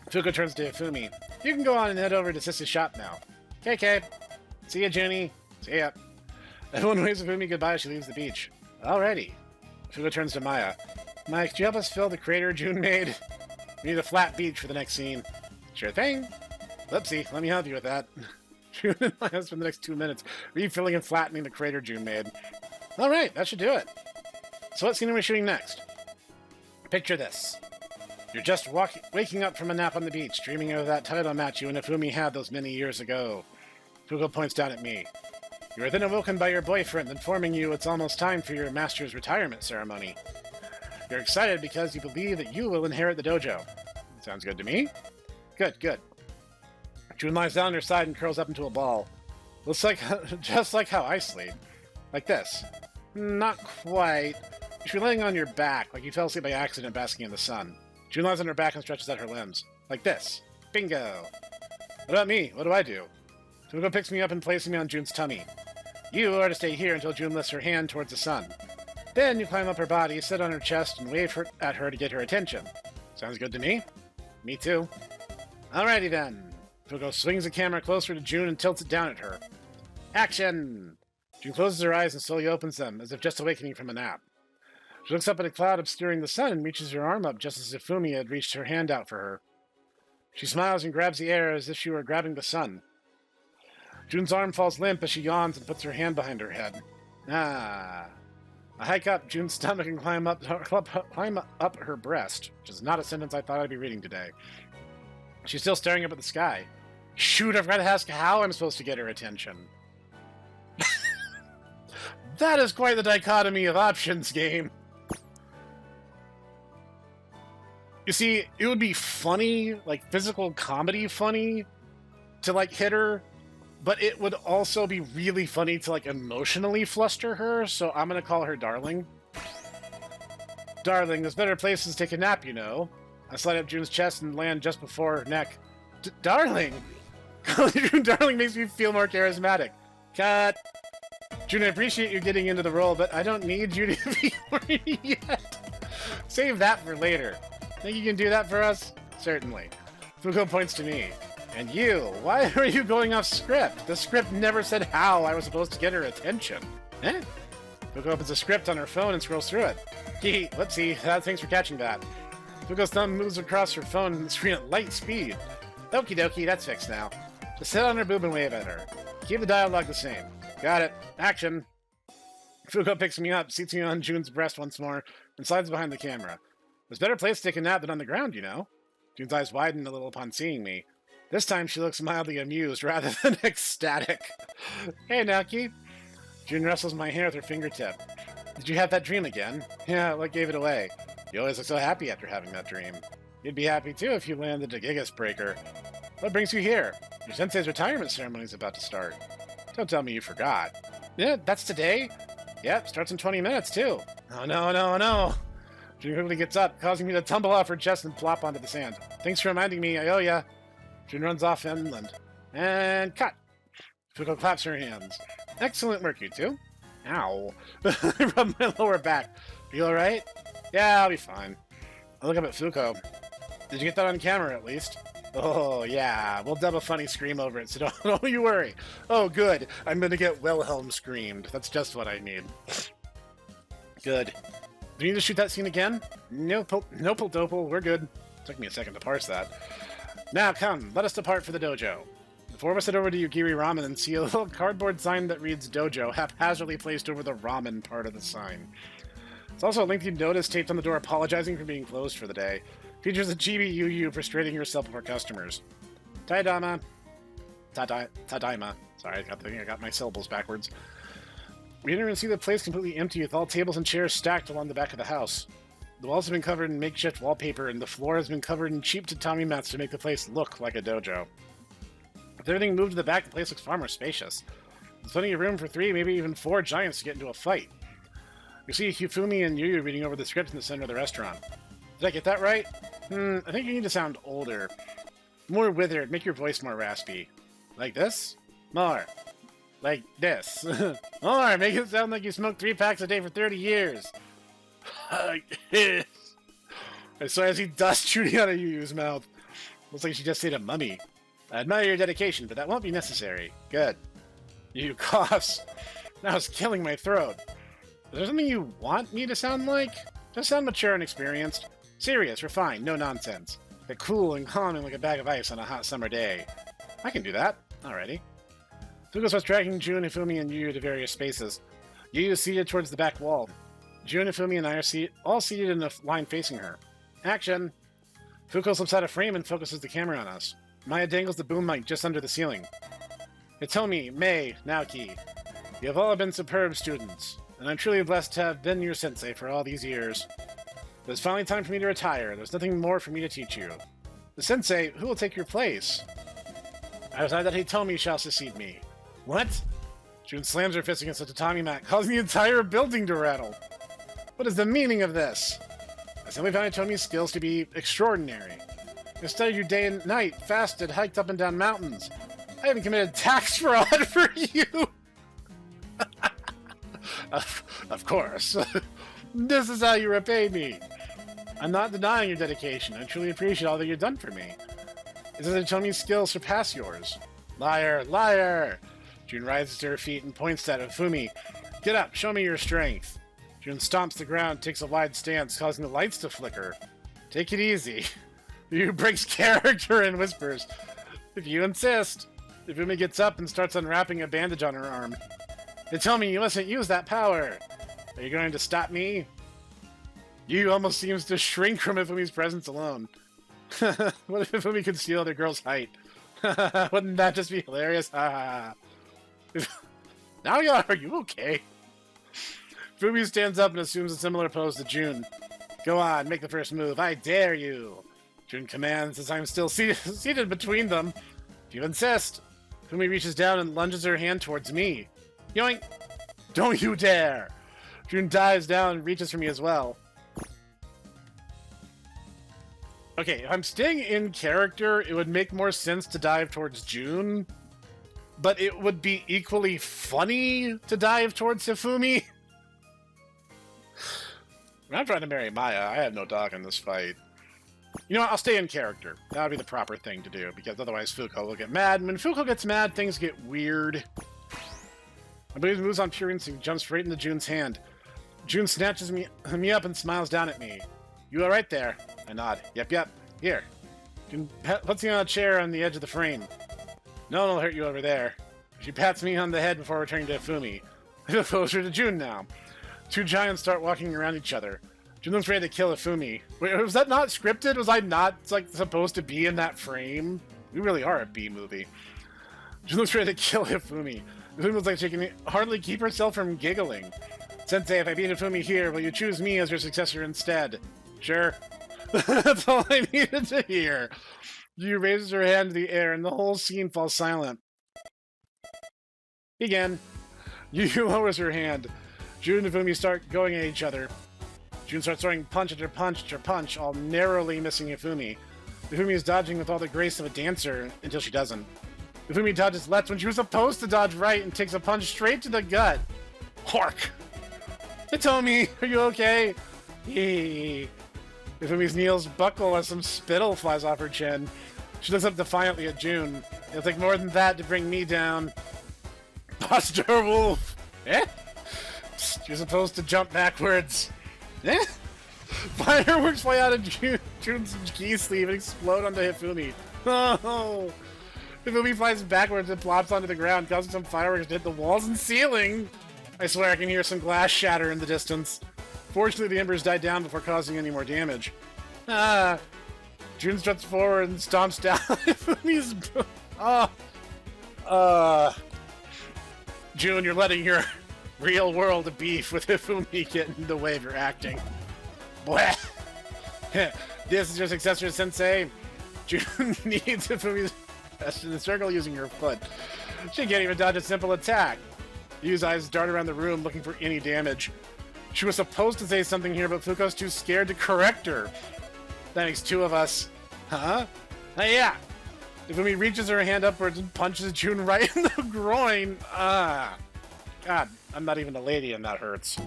[SPEAKER 1] Fuko turns to Ifumi. You can go on and head over to Sis's shop now. KK. See ya, Junie. See ya. Everyone waves Ifumi goodbye as she leaves the beach. Alrighty. Fuko turns to Maya. Maya, could you help us fill the crater June made? We need a flat beach for the next scene. Sure thing. Whoopsie, let me help you with that. June and Maya spend the next 2 minutes refilling and flattening the crater June made. Alright, that should do it. So what scene are we shooting next? Picture this. You're just waking up from a nap on the beach, dreaming of that title match you and Ifumi had those many years ago. Fuko points down at me. You are then awoken by your boyfriend, informing you it's almost time for your master's retirement ceremony. You're excited because you believe that you will inherit the dojo. Sounds good to me? Good, good. June lies down on her side and curls up into a ball. Looks like just like how I sleep. Like this. Not quite. You should be laying on your back, like you fell asleep by accident basking in the sun. June lies on her back and stretches out her limbs. Like this. Bingo! What about me? What do I do? Fuko picks me up and places me on June's tummy. You are to stay here until June lifts her hand towards the sun. Then you climb up her body, sit on her chest, and wave at her to get her attention. Sounds good to me? Me too. Alrighty then. Fuko swings the camera closer to June and tilts it down at her. Action! June closes her eyes and slowly opens them, as if just awakening from a nap. She looks up at a cloud obscuring the sun and reaches her arm up just as Ifumi had reached her hand out for her. She smiles and grabs the air as if she were grabbing the sun. June's arm falls limp as she yawns and puts her hand behind her head. Ah. I hike up June's stomach and climb up her breast, which is not a sentence I thought I'd be reading today. She's still staring up at the sky. Shoot, I've got to ask how I'm supposed to get her attention. That is quite the dichotomy of options, game. You see, it would be funny, like physical comedy funny, to like hit her, but it would also be really funny to like emotionally fluster her, so I'm gonna call her Darling. Darling, there's better places to take a nap, you know. I slide up June's chest and land just before her neck. Darling! Calling June Darling makes me feel more charismatic. Cut! June, I appreciate you getting into the role, but I don't need you to be horny yet. Save that for later. Think you can do that for us? Certainly. Fuko points to me. And you, why are you going off script? The script never said how I was supposed to get her attention. Eh? Fuko opens a script on her phone and scrolls through it. Gee, whoopsie, thanks for catching that. Fuko's thumb moves across her phone and the screen at light speed. Okie dokie, that's fixed now. Just sit on her boob and wave at her. Keep the dialogue the same. Got it. Action. Fuko picks me up, seats me on June's breast once more, and slides behind the camera. There's better place to take a nap than on the ground, you know. June's eyes widen a little upon seeing me. This time she looks mildly amused rather than ecstatic. Hey, Naki. June rustles my hair with her fingertip. Did you have that dream again? Yeah, what gave it away? You always look so happy after having that dream. You'd be happy too if you landed a Gigas breaker. What brings you here? Your sensei's retirement ceremony is about to start. Don't tell me you forgot. Yeah, that's today? Yep, starts in 20 minutes too. Oh no, no, no. June quickly gets up, causing me to tumble off her chest and flop onto the sand. Thanks for reminding me, I owe ya. June runs off inland. And cut. Fuko claps her hands. Excellent work, you two. Ow. I rub my lower back. Are you alright? Yeah, I'll be fine. I look up at Fuko. Did you get that on camera, at least? Oh, yeah. We'll dub a funny scream over it, so don't you worry. Oh, good. I'm gonna get Wilhelm screamed. That's just what I need. Good. Do you need to shoot that scene again? Nope, dopal. We're good. Took me a second to parse that. Now, come. Let us depart for the dojo. The four of us head over to Yugiri Ramen and see a little cardboard sign that reads Dojo, haphazardly placed over the ramen part of the sign. It's also a lengthy notice taped on the door apologizing for being closed for the day. Features a chibi Yu for straightening yourself before customers. Tadaima. Sorry, I got my syllables backwards. We enter and see the place completely empty with all tables and chairs stacked along the back of the house. The walls have been covered in makeshift wallpaper and the floor has been covered in cheap tatami mats to make the place look like a dojo. With everything moved to the back, the place looks far more spacious. There's plenty of room for 3, maybe even 4 giants to get into a fight. We see Hifumi and Yu reading over the script in the center of the restaurant. Did I get that right? I think you need to sound older. More withered, make your voice more raspy. Like this? More. Like this. More, make it sound like you smoked 3 packs a day for 30 years. So I see dust shooting out of Yu's mouth. Looks like she just ate a mummy. I admire your dedication, but that won't be necessary. Good. Yu coughs. Now it's killing my throat. Is there something you want me to sound like? Just sound mature and experienced. Serious, refined, no nonsense. But cool and calming like a bag of ice on a hot summer day. I can do that. Alrighty. Fuko starts dragging Jun, Hifumi, and Yu to various spaces. Yu is seated towards the back wall. Jun, Hifumi, and I are all seated in a line facing her. Action! Fuko slips out of frame and focuses the camera on us. Maya dangles the boom mic just under the ceiling. Hitomi, Mei, Naoki, you have all been superb students, and I'm truly blessed to have been your sensei for all these years. But it's finally time for me to retire. There's nothing more for me to teach you. The sensei, who will take your place? I decide that Hitomi shall succeed me. What? Jun slams her fist against the tatami mat, causing the entire building to rattle. What is the meaning of this? I simply found Hitomi's skills to be extraordinary. I studied you day and night, fasted, hiked up and down mountains. I even committed tax fraud for you! Of course. This is how you repay me. I'm not denying your dedication. I truly appreciate all that you've done for me. It's that Hitomi's skills surpass yours. Liar! Liar! Jun rises to her feet and points at Hifumi. Get up, show me your strength. Jun stomps the ground, takes a wide stance, causing the lights to flicker. Take it easy. Yu breaks character and whispers, if you insist. Hifumi gets up and starts unwrapping a bandage on her arm. They tell me you mustn't use that power. Are you going to stop me? Yu almost seems to shrink from Hifumi's presence alone. What if Hifumi could steal the girl's height? Wouldn't that just be hilarious? Now are you okay? Hifumi stands up and assumes a similar pose to Jun. Go on, make the first move. I dare you. Jun commands as I'm still seated between them. If you insist. Hifumi reaches down and lunges her hand towards me. Yoink! Don't you dare! Jun dives down and reaches for me as well. Okay, if I'm staying in character, it would make more sense to dive towards Jun, but it would be equally funny to dive towards Hifumi. When I'm trying to marry Maya, I have no dog in this fight. You know what, I'll stay in character. That would be the proper thing to do, because otherwise Fuko will get mad, and when Fuko gets mad, things get weird. I believe he moves on pure instinct, jumps right into Jun's hand. Jun snatches me up and smiles down at me. You alright there? I nod. Yep. Here. Jun puts me on a chair on the edge of the frame. No one will hurt you over there. She pats me on the head before returning to Hifumi. I feel closer to Jun now. Two giants start walking around each other. Jun looks ready to kill Hifumi. Wait, was that not scripted? Was I not, like, supposed to be in that frame? We really are a B movie. Jun looks ready to kill Hifumi. Hifumi looks like she can hardly keep herself from giggling. Sensei, if I beat Hifumi here, will you choose me as your successor instead? Sure. That's all I needed to hear. Yu raises her hand to the air, and the whole scene falls silent. Begin. Yu lowers her hand. Jun and Hifumi start going at each other. Jun starts throwing punch after punch after punch, all narrowly missing Hifumi. Hifumi is dodging with all the grace of a dancer until she doesn't. Hifumi dodges left when she was supposed to dodge right and takes a punch straight to the gut. Hork! Hitomi, are you okay? Eee. Hifumi's knees buckle as some spittle flies off her chin. She looks up defiantly at Jun. It'll take more than that to bring me down. Buster Wolf! Eh? You're supposed to jump backwards. Eh? Fireworks fly out of Jun's key sleeve and explode onto Hifumi. Oh! Hifumi flies backwards and plops onto the ground, causing some fireworks to hit the walls and ceiling. I swear I can hear some glass shatter in the distance. Fortunately, the embers died down before causing any more damage. Jun struts forward and stomps down Hifumi's... Jun, you're letting your real world of beef with Hifumi get in the way of your acting. Bleh! This is your successor, Sensei. Jun needs Hifumi's best in the circle using her foot. She can't even dodge a simple attack. Yu's eyes dart around the room looking for any damage. She was supposed to say something here, but Fuko's too scared to correct her. That makes two of us. Huh? Yeah. Ifumi reaches her hand upwards and punches June right in the groin. Ah. God, I'm not even a lady and that hurts.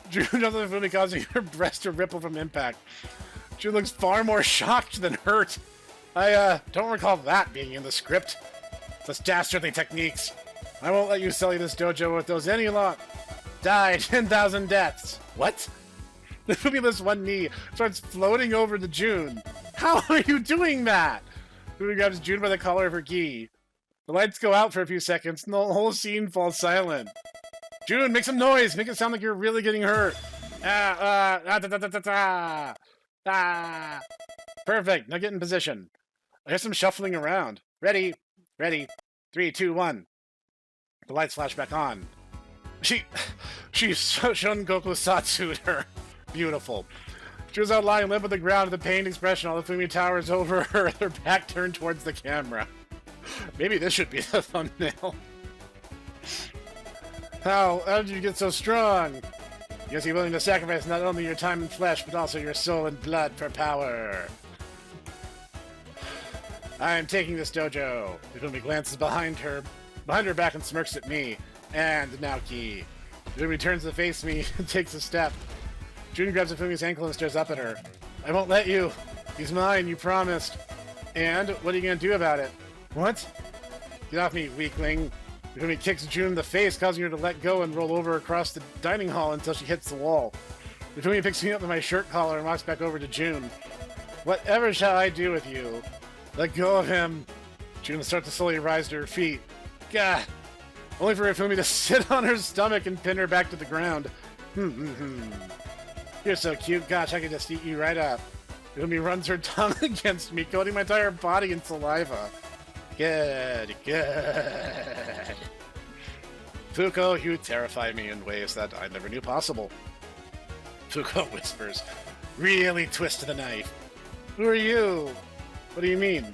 [SPEAKER 1] June doesn't Ifumi causing her breast to ripple from impact. June looks far more shocked than hurt. I don't recall that being in the script. Such dastardly techniques. I won't let you sully this dojo with those any lot. Die 10,000 deaths. What? Ifumi lifts one knee, starts floating over to June. How are you doing that? Ifumi grabs June by the collar of her gi. The lights go out for a few seconds, and the whole scene falls silent. June, make some noise! Make it sound like you're really getting hurt! Perfect, now get in position. I hear some shuffling around. Ready, ready, 3, 2, 1. The lights flash back on. She Shungoku Satsu'd her. Beautiful. She was out lying limp on the ground with a pained expression while Ifumi towers over her, her back turned towards the camera. Maybe this should be the thumbnail. How did you get so strong? Guess you're willing to sacrifice not only your time and flesh, but also your soul and blood for power. I am taking this dojo. Ifumi glances behind her back and smirks at me. And Naoki. Ifumi turns to face me and takes a step. June grabs Ifumi's ankle and stares up at her. I won't let you. He's mine, you promised. And what are you going to do about it? What? Get off me, weakling. Ifumi kicks June in the face, causing her to let go and roll over across the dining hall until she hits the wall. Ifumi picks me up with my shirt collar and walks back over to June. Whatever shall I do with you? Let go of him. June starts to slowly rise to her feet. Gah! Only for Ifumi to sit on her stomach and pin her back to the ground. You're so cute. Gosh, I could just eat you right up. Ifumi runs her tongue against me, coating my entire body in saliva. Good, good. Fuko, you terrify me in ways that I never knew possible. Fuko whispers, really twist the knife. Who are you? What do you mean?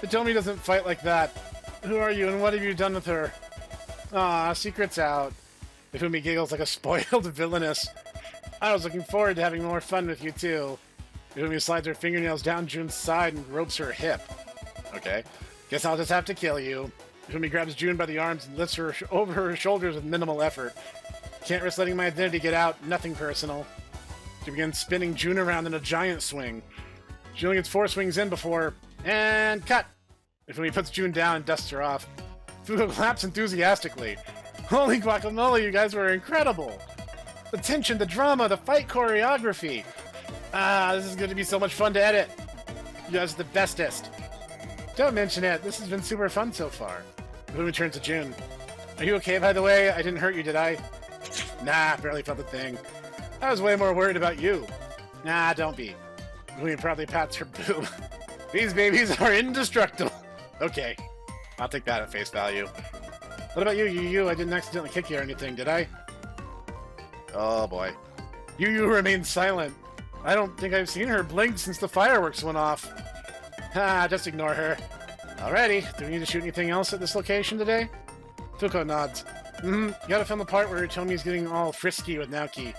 [SPEAKER 1] Hitomi doesn't fight like that. Who are you and what have you done with her? Aw, secret's out. Ifumi giggles like a spoiled villainess. I was looking forward to having more fun with you too. Ifumi slides her fingernails down June's side and ropes her hip. Okay. Guess I'll just have to kill you. Ifumi grabs June by the arms and lifts her over her shoulders with minimal effort. Can't risk letting my identity get out. Nothing personal. She begins spinning June around in a giant swing. She only gets 4 swings in before... And cut! Ifumi puts June down and dusts her off. Fuko claps enthusiastically. Holy guacamole, you guys were incredible! The tension, the drama, the fight choreography. This is going to be so much fun to edit. You guys are the bestest. Don't mention it. This has been super fun so far. Ifumi turns to June. Are you okay, by the way? I didn't hurt you, did I? Nah, barely felt a thing. I was way more worried about you. Nah, don't be. Ifumi proudly pats her boob. These babies are indestructible. Okay, I'll take that at face value. What about you, Yu? I didn't accidentally kick you or anything, did I? Oh boy. Yu remains silent. I don't think I've seen her blink since the fireworks went off. Just ignore her. Alrighty, do we need to shoot anything else at this location today? Fuko nods. You gotta film the part where Hitomi's getting all frisky with Naoki.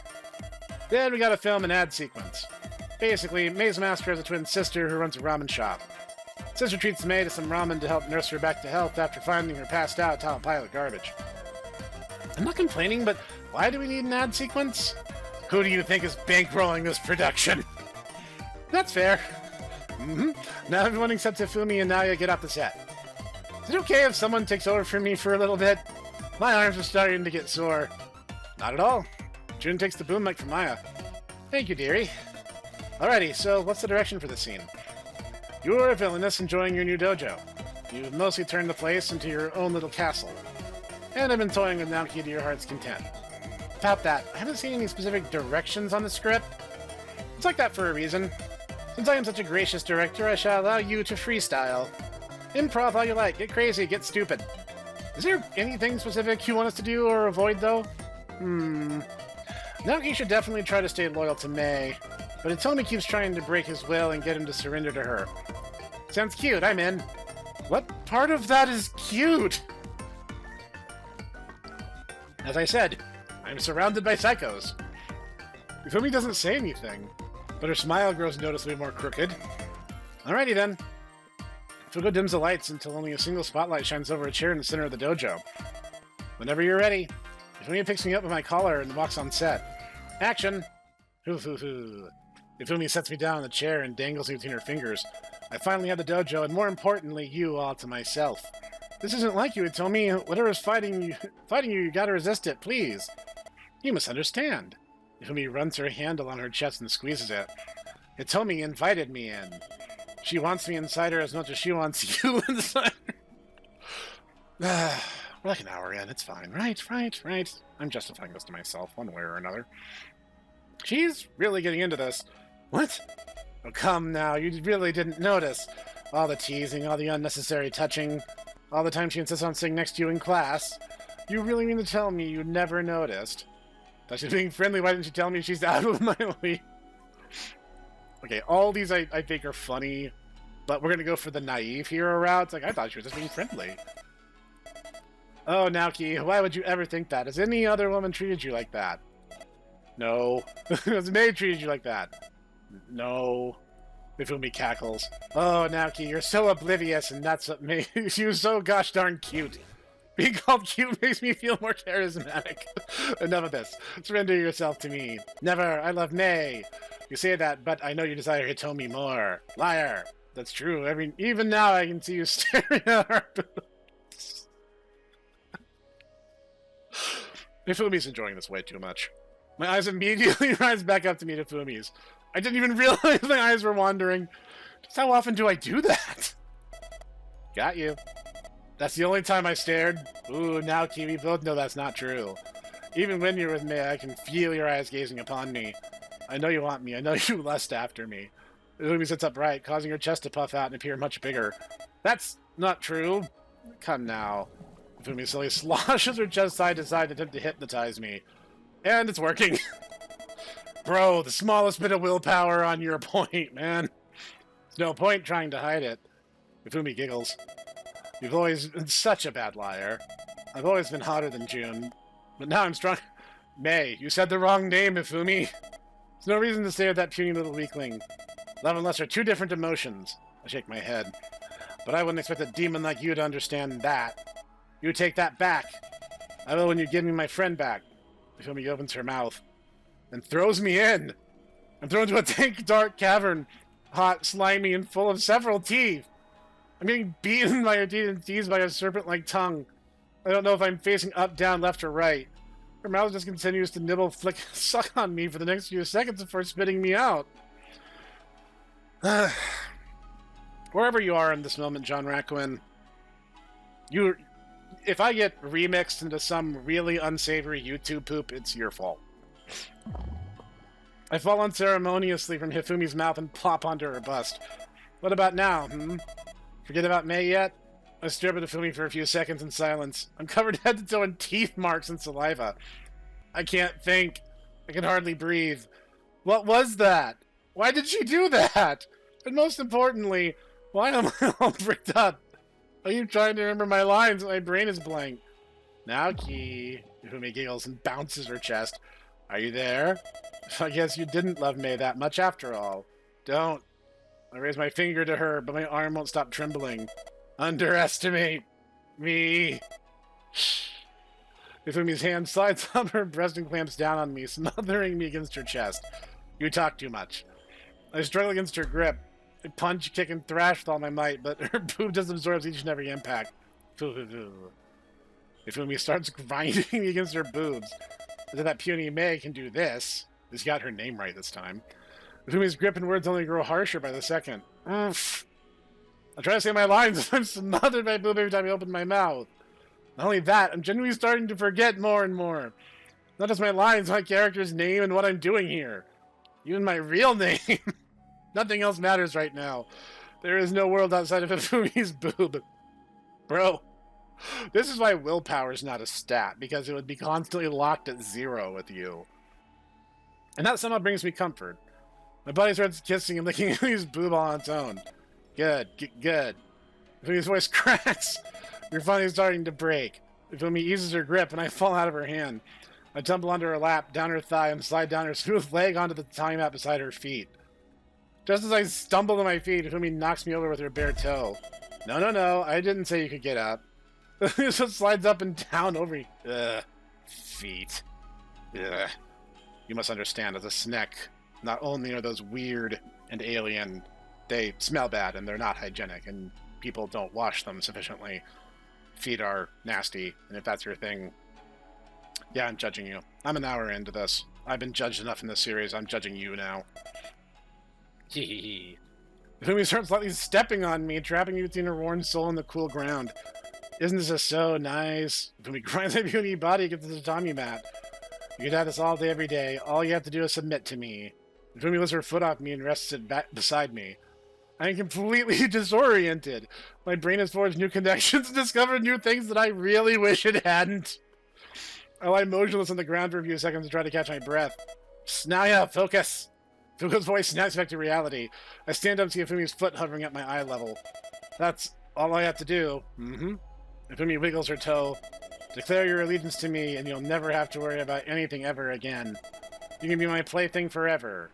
[SPEAKER 1] Then we gotta film an ad sequence. Basically, Mei's master has a twin sister who runs a ramen shop. Sister treats Mei to some ramen to help nurse her back to health after finding her passed out atop a pile of garbage. I'm not complaining, but why do we need an ad sequence? Who do you think is bankrolling this production? That's fair. Now everyone except Ifumi and Naya get off the set. Is it okay if someone takes over for me for a little bit? My arms are starting to get sore. Not at all. June takes the boom mic from Maya. Thank you, dearie. Alrighty, so what's the direction for this scene? You're a villainess enjoying your new dojo. You've mostly turned the place into your own little castle. And I've been toying with Naoki to your heart's content. About that, I haven't seen any specific directions on the script. It's like that for a reason. Since I am such a gracious director, I shall allow you to freestyle. Improv all you like, get crazy, get stupid. Is there anything specific you want us to do or avoid, though? Naoki should definitely try to stay loyal to Mei, but Hitomi keeps trying to break his will and get him to surrender to her. Sounds cute, I'm in. What part of that is cute? As I said, I'm surrounded by psychos. Ifumi doesn't say anything, but her smile grows noticeably more crooked. Alrighty then. Fuko dims the lights until only a single spotlight shines over a chair in the center of the dojo. Whenever you're ready, Ifumi picks me up with my collar and walks on set. Action! Ifumi sets me down on the chair and dangles me between her fingers. I finally have the dojo, and more importantly, you all to myself. This isn't like you, Itomi. Whatever's fighting you, you gotta resist it, please. You must understand. Ifumi runs her hand along her chest and squeezes it. Itomi invited me in. She wants me inside her as much as she wants you inside her. We're like an hour in. It's fine. Right. I'm justifying this to myself, one way or another. She's really getting into this. What? Oh, come now. You really didn't notice. All the teasing, all the unnecessary touching, all the time she insists on sitting next to you in class. You really mean to tell me you never noticed? Thought she was being friendly. Why didn't you tell me she's out of my league? Okay, all these I think are funny, but we're going to go for the naive hero route. It's like, I thought she was just being friendly. Oh, Naoki, why would you ever think that? Has any other woman treated you like that? No. Has May treated you like that? No. Ifumi cackles. Oh, Naoki, you're so oblivious, and that's what makes you so gosh darn cute. Being called cute makes me feel more charismatic. Enough of this. Surrender yourself to me. Never. I love May. You say that, but I know you desire Hitomi more. Liar. That's true. Even now I can see you staring at her. Ifumi's enjoying this way too much. My eyes immediately rise back up to meet Ifumi's. I didn't even realize my eyes were wandering. Just how often do I do that? Got you. That's the only time I stared. Ooh, now, we both know that's not true. Even when you're with me, I can feel your eyes gazing upon me. I know you want me. I know you lust after me. Ifumi sits upright, causing her chest to puff out and appear much bigger. That's not true. Come now. Ifumi slowly sloshes her chest side to side to attempt to hypnotize me. And it's working. Bro, the smallest bit of willpower on your point, man. There's no point trying to hide it. Ifumi giggles. You've always been such a bad liar. I've always been hotter than June. But now I'm strong. May, you said the wrong name, Ifumi. There's no reason to stare at that puny little weakling. Love and lust are two different emotions. I shake my head. But I wouldn't expect a demon like you to understand that. You take that back. I will when you give me my friend back. Ifumi opens her mouth and throws me in. I'm thrown into a dank, dark cavern, hot, slimy, and full of several teeth. I'm getting beaten by her teeth and teased by a serpent-like tongue. I don't know if I'm facing up, down, left, or right. Her mouth just continues to nibble, flick, suck on me for the next few seconds before spitting me out. Wherever you are in this moment, John Raquin, if I get remixed into some really unsavory YouTube poop, it's your fault. I fall unceremoniously from Hifumi's mouth and plop onto her bust. What about now, Forget about May yet? I stare at Hifumi for a few seconds in silence. I'm covered head to toe in teeth marks and saliva. I can't think. I can hardly breathe. What was that? Why did she do that? And most importantly, why am I all bricked up? I keep trying to remember my lines, and my brain is blank. Naoki, Hifumi giggles and bounces her chest. Are you there? I guess you didn't love May that much after all. Don't. I raise my finger to her, but my arm won't stop trembling. Underestimate me. Ifumi's hand slides up her breast and clamps down on me, smothering me against her chest. You talk too much. I struggle against her grip. I punch, kick, and thrash with all my might, but her boob just absorbs each and every impact. Ifumi starts grinding me against her boobs. As if that puny May can do this. He's got her name right this time. Ifumi's grip and words only grow harsher by the second. Oof. I try to say my lines, and I'm smothered by boob every time I open my mouth. Not only that, I'm genuinely starting to forget more and more. Not just my lines, my character's name and what I'm doing here. Even my real name. Nothing else matters right now. There is no world outside of Ifumi's boob. Bro, this is why willpower's not a stat, because it would be constantly locked at 0 with you. And that somehow brings me comfort. My body starts kissing and licking Ifumi's boob all on its own. Good. Ifumi's voice cracks. You're finally starting to break. Ifumi eases her grip, and I fall out of her hand. I tumble onto her lap, down her thigh, and slide down her smooth leg onto the tatami mat beside her feet. Just as I stumble to my feet, Fumi knocks me over with her bare toe. No, no, no, I didn't say you could get up. It just slides up and down over you. Ugh. Feet. Ugh. You must understand, as a Snek, not only are those weird and alien, they smell bad and they're not hygienic, and people don't wash them sufficiently. Feet are nasty, and if that's your thing, yeah, I'm judging you. I'm an hour into this. I've been judged enough in this series, I'm judging you now. Hee Fumi starts lightly stepping on me, trapping me between her worn sole and the cool ground. Isn't this just so nice? Fumi grinds my puny body against the tatami mat. You could have this all day, every day. All you have to do is submit to me. Fumi lifts her foot off me and rests it back beside me. I am completely disoriented. My brain has forged new connections and discovered new things that I really wish it hadn't. I lie motionless on the ground for a few seconds to try to catch my breath. Snaya, focus! Fuko's voice snaps back to reality. I stand up and see Fumi's foot hovering at my eye level. That's all I have to do. Fumi wiggles her toe. Declare your allegiance to me, and you'll never have to worry about anything ever again. You can be my plaything forever.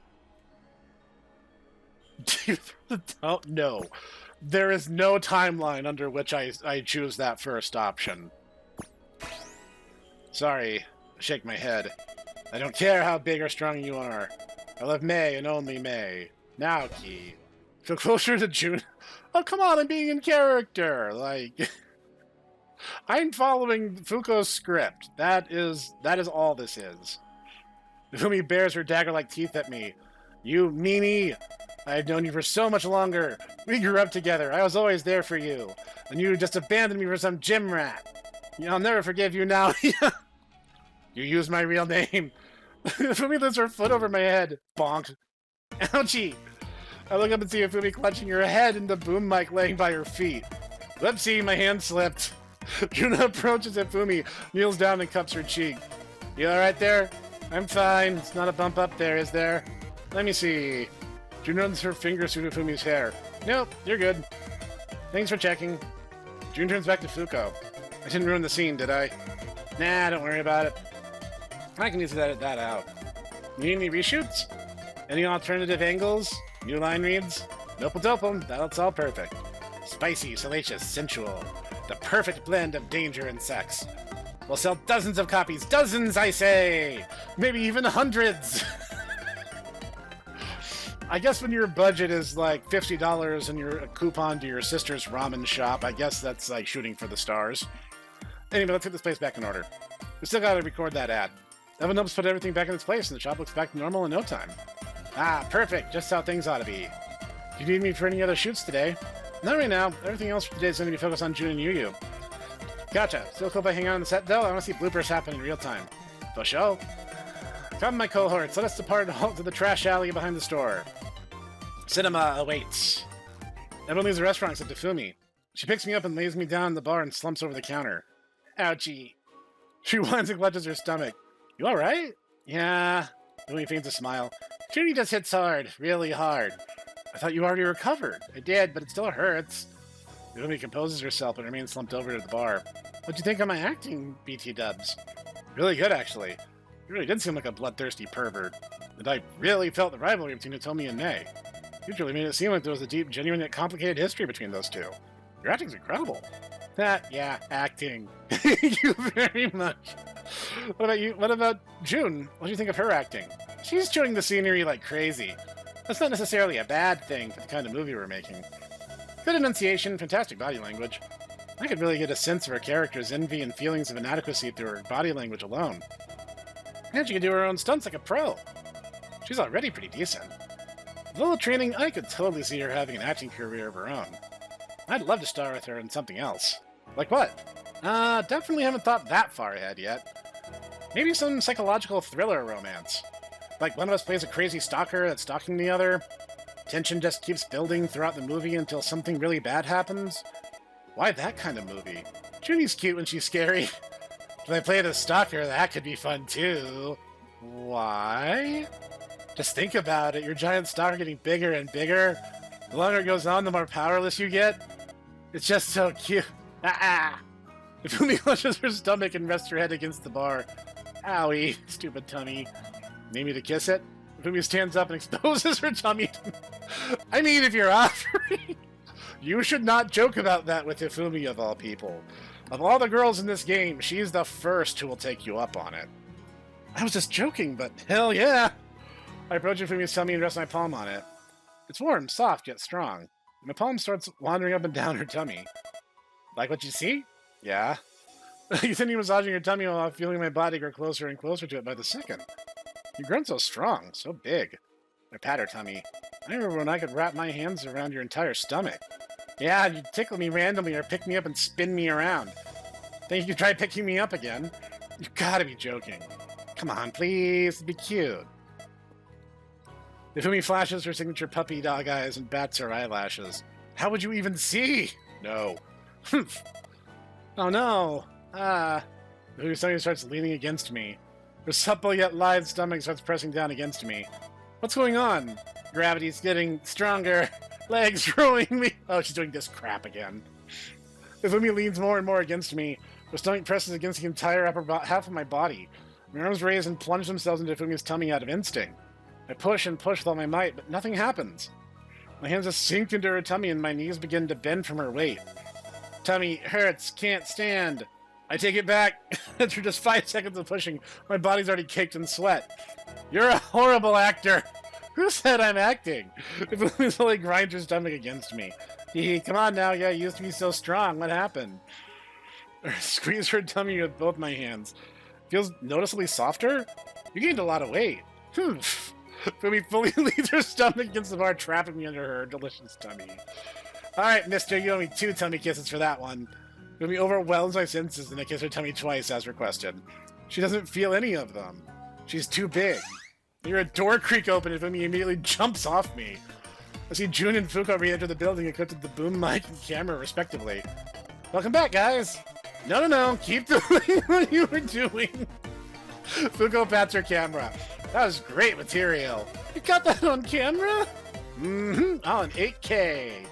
[SPEAKER 1] No. There is no timeline under which I choose that first option. Sorry. I shake my head. I don't care how big or strong you are. I love May and only May. Now, Key. Feel closer to June. Oh, come on, I'm being in character. Like... I'm following Fuko's script. That is all this is. Fumi bares her dagger-like teeth at me. You meanie! I have known you for so much longer. We grew up together. I was always there for you. And you just abandoned me for some gym rat. I'll never forgive you now. You used my real name. Fumi lifts her foot over my head. Bonk. Ouchie! I look up and see Fumi clutching her head in the boom mic laying by her feet. Whoopsie, my hand slipped. Juna approaches Fumi, kneels down and cups her cheek. You alright there? I'm fine. It's not a bump up there, is there? Let me see. Juna runs her fingers through Fumi's hair. Nope, you're good. Thanks for checking. June turns back to Fuko. I didn't ruin the scene, did I? Nah, don't worry about it. I can easily edit that out. You need any reshoots? Any alternative angles? New line reads? Nope-a-dope-em. That's all perfect. Spicy, salacious, sensual. The perfect blend of danger and sex. We'll sell dozens of copies. Dozens, I say! Maybe even hundreds! I guess when your budget is like $50 and you're a coupon to your sister's ramen shop, I guess that's like shooting for the stars. Anyway, let's get this place back in order. We still gotta record that ad. Evan helps put everything back in its place and the shop looks back to normal in no time. Ah, perfect. Just how things ought to be. Do you need me for any other shoots today? Not right now. Everything else for today is going to be focused on June and Yu. Gotcha. Still cool if I hang out on the set, though? I want to see bloopers happen in real time. For show. Come, my cohorts. Let us depart and halt to the trash alley behind the store. Cinema awaits. Everyone leaves the restaurant except Fumi. She picks me up and lays me down in the bar and slumps over the counter. Ouchie. She whines and clutches her stomach. You alright? Yeah. Fumi feigns a smile. Judy just hits hard. Really hard. I thought you already recovered. I did, but it still hurts. Fumi composes herself and remains slumped over to the bar. What'd you think of my acting, BT dubs? Really good, actually. You really did seem like a bloodthirsty pervert. And I really felt the rivalry between Hitomi and May. You really made it seem like there was a deep, genuine, yet complicated history between those two. Your acting's incredible. Yeah, acting. Thank you very much. What about you? What about June? What do you think of her acting? She's chewing the scenery like crazy. That's not necessarily a bad thing for the kind of movie we're making. Good enunciation, fantastic body language. I could really get a sense of her character's envy and feelings of inadequacy through her body language alone. And she can do her own stunts like a pro. She's already pretty decent. With a little training, I could totally see her having an acting career of her own. I'd love to star with her in something else. Like what? Definitely haven't thought that far ahead yet. Maybe some psychological thriller romance. Like one of us plays a crazy stalker that's stalking the other. Tension just keeps building throughout the movie until something really bad happens. Why that kind of movie? Junie's cute when she's scary. If I play the stalker, that could be fun too. Why? Just think about it. Your giant stalker getting bigger and bigger. The longer it goes on, the more powerless you get. It's just so cute. Fumi clutches her stomach and rests her head against the bar. Owie, stupid tummy. Need me to kiss it? Fumi stands up and exposes her tummy. I mean, if you're offering, you should not joke about that with Hifumi of all people. Of all the girls in this game, she's the first who will take you up on it. I was just joking, but hell yeah! I approach Hifumi's tummy and rest my palm on it. It's warm, soft, yet strong. My palm starts wandering up and down her tummy. Like what you see? Yeah. You continue massaging your tummy while I'm feeling my body grow closer and closer to it by the second. You've grown so strong, so big. I pat her tummy. I remember when I could wrap my hands around your entire stomach. Yeah, you'd tickle me randomly or pick me up and spin me around. Think you could try picking me up again? You gotta be joking. Come on, please, be cute. Hifumi flashes her signature puppy dog eyes and bats her eyelashes. How would you even see? No. Oh no. Hifumi's stomach starts leaning against me. Her supple yet lithe stomach starts pressing down against me. What's going on? Gravity's getting stronger. Legs growing me. Oh, she's doing this crap again. Hifumi leans more and more against me. Her stomach presses against the entire upper half of my body. My arms raise and plunge themselves into Hifumi's tummy out of instinct. I push and push with all my might, but nothing happens. My hands just sink into her tummy and my knees begin to bend from her weight. Tummy hurts, can't stand. I take it back. After just 5 seconds of pushing, my body's already caked in sweat. You're a horrible actor. Who said I'm acting? Hifumi slowly grinds her stomach against me. Come on now, yeah, you used to be so strong. What happened? I squeeze her tummy with both my hands. Feels noticeably softer? You gained a lot of weight. Hifumi fully leans her stomach against the bar, trapping me under her delicious tummy. Alright, mister, you owe me 2 tummy kisses for that one. Hifumi overwhelms my senses and I kiss her tummy twice as requested. She doesn't feel any of them. She's too big. I hear a door creak open and Hifumi immediately jumps off me. I see Jun and Fuko re-enter the building equipped with the boom mic and camera, respectively. Welcome back, guys! No, keep doing what you were doing! Fuko pats her camera. That was great material. You got that on camera? Mm-hmm, on 8K.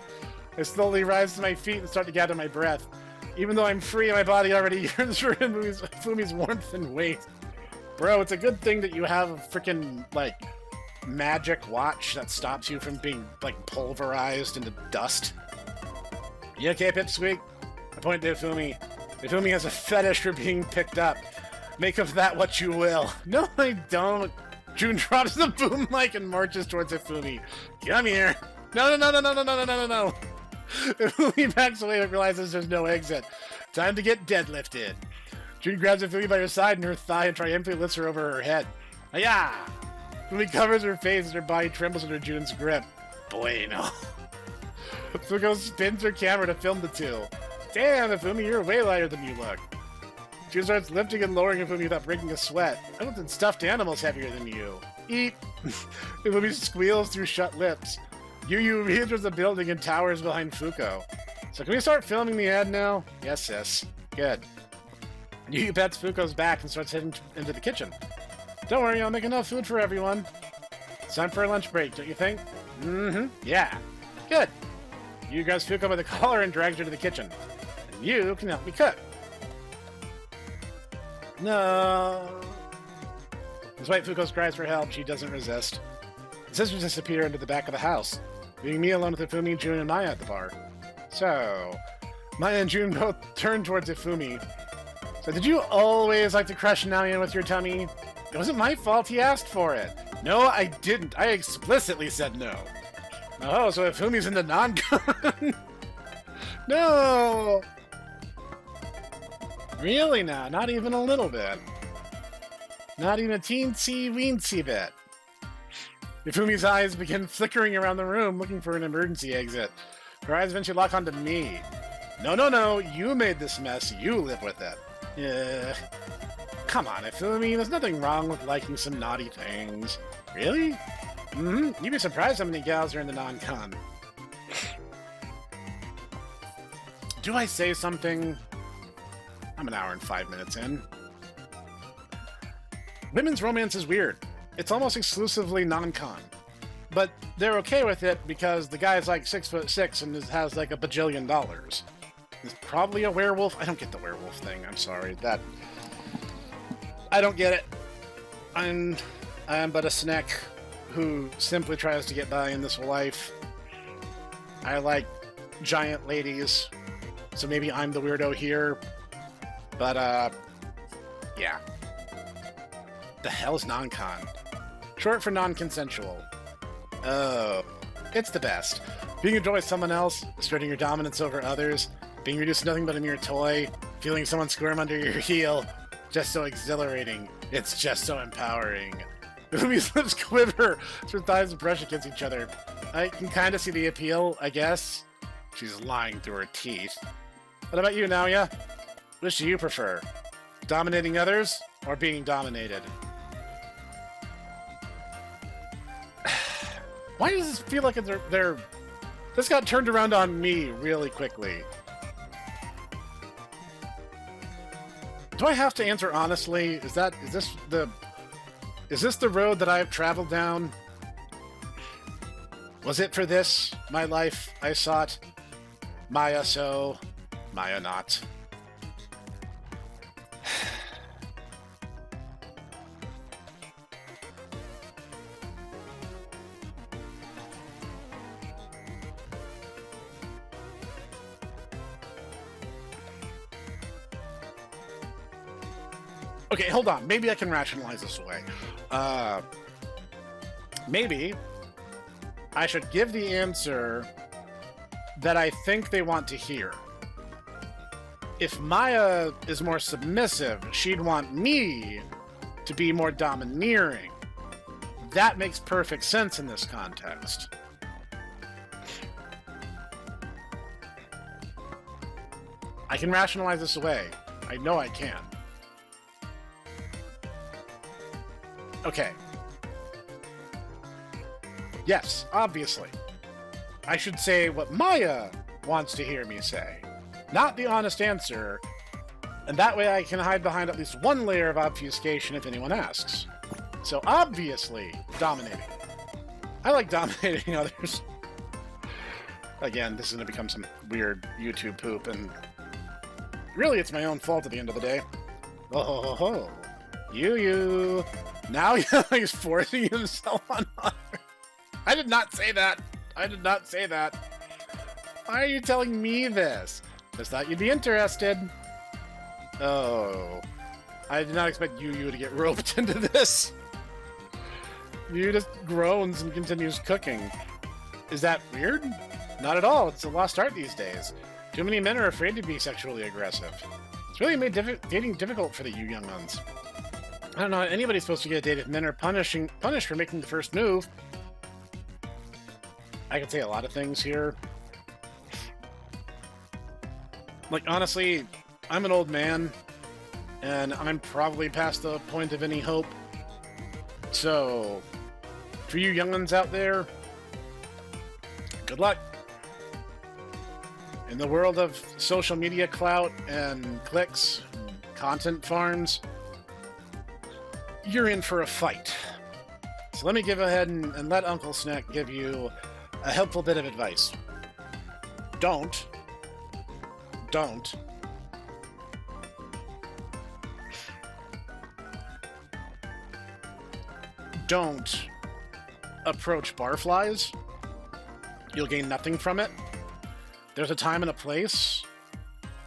[SPEAKER 1] I slowly rise to my feet and start to gather my breath. Even though I'm free, my body already yearns for Hifumi's warmth and weight. Bro, it's a good thing that you have a freaking, like, magic watch that stops you from being, like, pulverized into dust. You okay, Pipsqueak? I point to Hifumi. Hifumi has a fetish for being picked up. Make of that what you will. No, I don't. Jun drops the boom mic and marches towards Hifumi. Come here. No. Hifumi backs away and realizes there's no exit. Time to get deadlifted. Jun grabs Hifumi by her side and her thigh and triumphantly lifts her over her head. Hi-ya! Hifumi covers her face and her body trembles under Jun's grip. Bueno. Fuko spins her camera to film the two. Damn, Hifumi, you're way lighter than you look. Jun starts lifting and lowering Hifumi without breaking a sweat. I don't think stuffed animals heavier than you. Eat! Hifumi squeals through shut lips. Yu re-enters the building and towers behind Fuko. So can we start filming the ad now? Yes, sis. Good. Yu pats Fuko's back and starts heading into the kitchen. Don't worry, I'll make enough food for everyone. It's time for a lunch break, don't you think? Mm-hmm. Yeah. Good. Yu grabs Fuko by the collar and drags her to the kitchen. And you can help me cook. No. Despite Fuko's cries for help, she doesn't resist. The sisters disappear into the back of the house, leaving me alone with Hifumi, Jun, and Maya at the bar. So, Maya and Jun both turn towards Hifumi. So did you always like to crush Namian with your tummy? It wasn't my fault, he asked for it. No, I didn't. I explicitly said no. Oh, so Hifumi's in the non-con. No! Really now? Not even a little bit. Not even a teensy-weensy bit. Hifumi's eyes begin flickering around the room, looking for an emergency exit. Her eyes eventually lock onto me. No, you made this mess, you live with it. Come on, Hifumi, there's nothing wrong with liking some naughty things. Really? Mm-hmm. You'd be surprised how many gals are in the non-con. Do I say something? I'm an hour and 5 minutes in. Women's romance is weird. It's almost exclusively non-con. But they're okay with it because the guy's like 6'6" and has like $1 bajillion. He's probably a werewolf. I don't get the werewolf thing. I'm sorry. I don't get it. I'm but a Snek who simply tries to get by in this life. I like giant ladies, so maybe I'm the weirdo here. But, yeah. The hell's non-con? Short for non-consensual. Oh, it's the best. Being enjoyed by someone else, asserting your dominance over others, being reduced to nothing but a mere toy, feeling someone squirm under your heel, just so exhilarating. It's just so empowering. Umi's lips quiver as her thighs brush against each other. I can kind of see the appeal, I guess. She's lying through her teeth. What about you, Naoya? Which do you prefer? Dominating others or being dominated? Why does this feel like they're... This got turned around on me really quickly. Do I have to answer honestly? Is this the road that I've traveled down? Was it for this, my life, I sought? Maya so, Maya not. Okay, hold on. Maybe I can rationalize this away. Maybe I should give the answer that I think they want to hear. If Maya is more submissive, she'd want me to be more domineering. That makes perfect sense in this context. I can rationalize this away. I know I can. Okay. Yes, obviously. I should say what Maya wants to hear me say, not the honest answer, and that way I can hide behind at least one layer of obfuscation if anyone asks. So obviously, dominating. I like dominating others. Again, this is going to become some weird YouTube poop, and really it's my own fault at the end of the day. Oh, ho, ho, ho. You. Now he's forcing himself on others. I did not say that. I did not say that. Why are you telling me this? Just thought you'd be interested. Oh. I did not expect Yu to get roped into this. Yu just groans and continues cooking. Is that weird? Not at all. It's a lost art these days. Too many men are afraid to be sexually aggressive. It's really made dating difficult for the Yu young ones. I don't know how anybody's supposed to get a date if men are punished for making the first move. I could say a lot of things here. Like, honestly, I'm an old man, and I'm probably past the point of any hope. So, for you young'uns out there, good luck. In the world of social media clout and clicks, and content farms, you're in for a fight. So let me go ahead and let Uncle Snek give you a helpful bit of advice. Don't approach barflies. You'll gain nothing from it. There's a time and a place,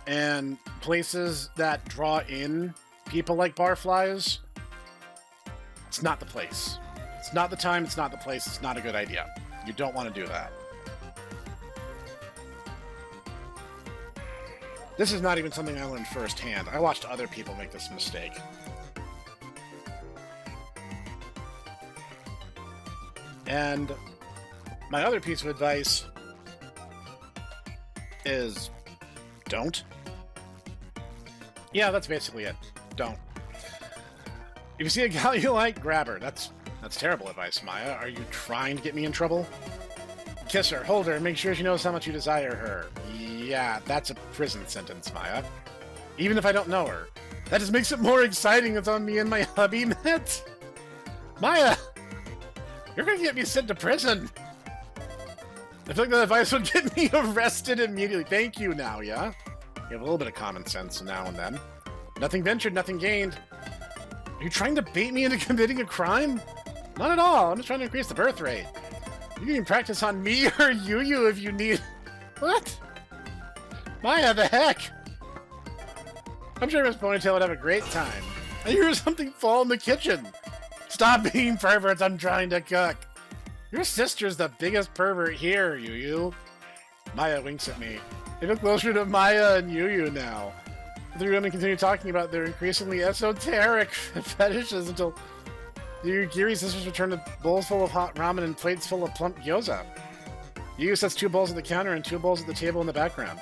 [SPEAKER 1] and places that draw in people like barflies, it's not the place. It's not the time, it's not the place, it's not a good idea. You don't want to do that. This is not even something I learned firsthand. I watched other people make this mistake. And my other piece of advice is don't. Yeah, that's basically it. Don't. If you see a gal you like, grab her. That's terrible advice, Maya. Are you trying to get me in trouble? Kiss her, hold her, make sure she knows how much you desire her. Yeah, that's a prison sentence, Maya. Even if I don't know her. That just makes it more exciting. It's on me and my hubby met. Maya! You're gonna get me sent to prison. I feel like that advice would get me arrested immediately. Thank you, now, yeah? You have a little bit of common sense now and then. Nothing ventured, nothing gained. Are you trying to bait me into committing a crime? Not at all. I'm just trying to increase the birth rate. You can practice on me or Yu if you need... What? Maya, the heck? I'm sure Miss Ponytail would have a great time. I hear something fall in the kitchen. Stop being perverts, I'm trying to cook. Your sister's the biggest pervert here, Yu. Maya winks at me. They look closer to Maya and Yu now. The three women continue talking about their increasingly esoteric fetishes until the Yugiri sisters return to bowls full of hot ramen and plates full of plump gyoza. Yu sets 2 bowls at the counter and 2 bowls at the table in the background.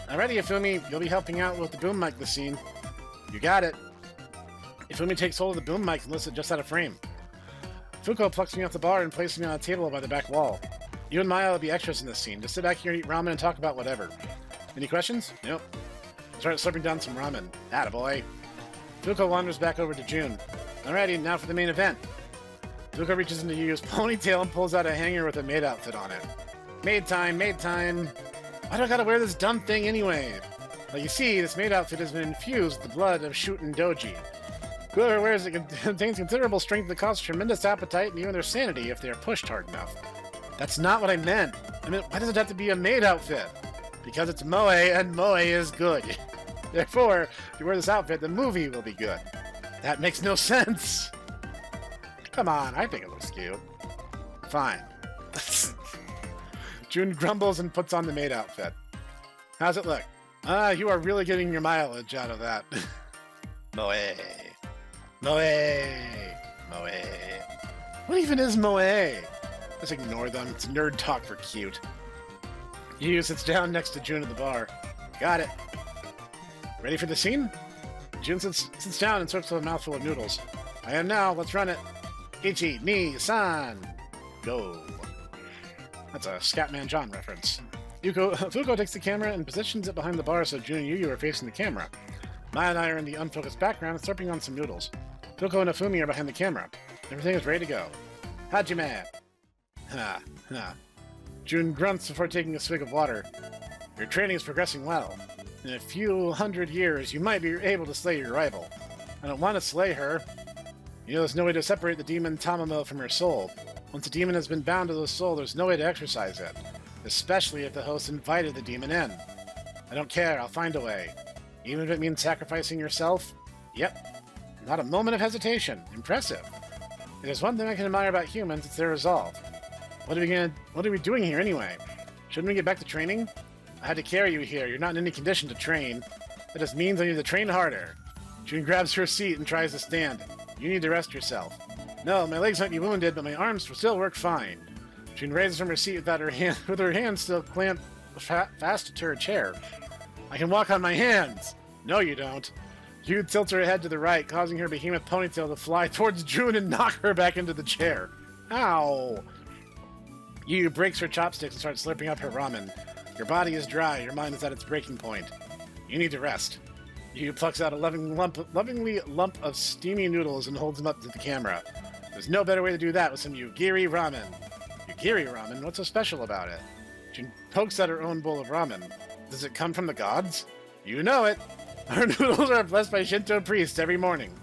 [SPEAKER 1] Alrighty, Ifumi, you'll be helping out with the boom mic this scene. You got it. Ifumi takes hold of the boom mic and lifts it just out of frame. Fuko plucks me off the bar and places me on a table by the back wall. You and Maya will be extras in this scene. Just sit back here and eat ramen and talk about whatever. Any questions? Nope. Start slurping down some ramen. Attaboy. Fuko wanders back over to June. Alrighty, now for the main event. Fuko reaches into Yu's ponytail and pulls out a hanger with a maid outfit on it. Maid time, maid time. Why do I gotta wear this dumb thing anyway? Well, you see, this maid outfit has been infused with the blood of Shuten Doji. Whoever wears it contains considerable strength that causes tremendous appetite and even their sanity if they are pushed hard enough. That's not what I meant. I mean, why does it have to be a maid outfit? Because it's Moe, and Moe is good. Therefore, if you wear this outfit, the movie will be good. That makes no sense. Come on, I think it looks cute. Fine. June grumbles and puts on the maid outfit. How's it look? You are really getting your mileage out of that. Moe. Moe. Moe. What even is Moe? Just ignore them. It's nerd talk for cute. Yu sits down next to June at the bar. Got it. Ready for the scene? June sits down and serves with a mouthful of noodles. I am now. Let's run it. Ichi, ni, san. Go. That's a Scatman John reference. Fuko takes the camera and positions it behind the bar so June and Yu are facing the camera. Maya and I are in the unfocused background, slurping on some noodles. Fuko and Ifumi are behind the camera. Everything is ready to go. Hajime! Ha, ha. June grunts before taking a swig of water. Your training is progressing well. In a few hundred years, you might be able to slay your rival. I don't want to slay her. You know, there's no way to separate the demon Tamamo from her soul. Once a demon has been bound to the soul, there's no way to exorcise it. Especially if the host invited the demon in. I don't care, I'll find a way. Even if it means sacrificing yourself? Yep. Not a moment of hesitation. Impressive. If there's one thing I can admire about humans, it's their resolve. What are we doing here anyway? Shouldn't we get back to training? I had to carry you here. You're not in any condition to train. That just means I need to train harder. June grabs her seat and tries to stand. You need to rest yourself. No, my legs might be wounded, but my arms will still work fine. June raises from her seat with her hands still clamped fast to her chair. I can walk on my hands. No, you don't. June tilts her head to the right, causing her behemoth ponytail to fly towards June and knock her back into the chair. Ow! Yu breaks her chopsticks and starts slurping up her ramen. Your body is dry, your mind is at its breaking point. You need to rest. Yu plucks out a lovingly lump of steamy noodles and holds them up to the camera. There's no better way to do that with some Yugiri ramen. Yugiri ramen? What's so special about it? June pokes at her own bowl of ramen. Does it come from the gods? You know it! Our noodles are blessed by Shinto priests every morning.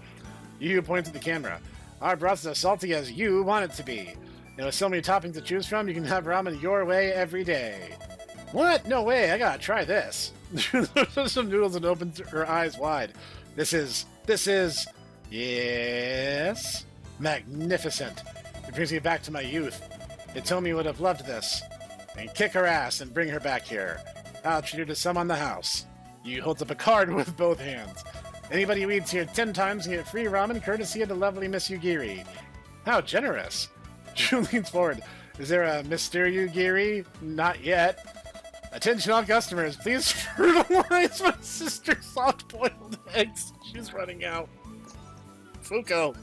[SPEAKER 1] Yu points at the camera. Our broth is as salty as you want it to be. And with so many toppings to choose from, you can have ramen your way every day. What? No way, I gotta try this. Some noodles and opens her eyes wide. This is... Yes? Magnificent. It brings me back to my youth. Itomi would have loved this. And kick her ass and bring her back here. I'll treat her to some on the house. Yu holds up a card with both hands. Anybody who eats here 10 times can get free ramen courtesy of the lovely Miss Yugiri. How generous. June leans forward. Is there a Mr. Yugiri? Not yet. Attention all customers, please fertilize my sister's soft-boiled eggs. She's running out. Fuko,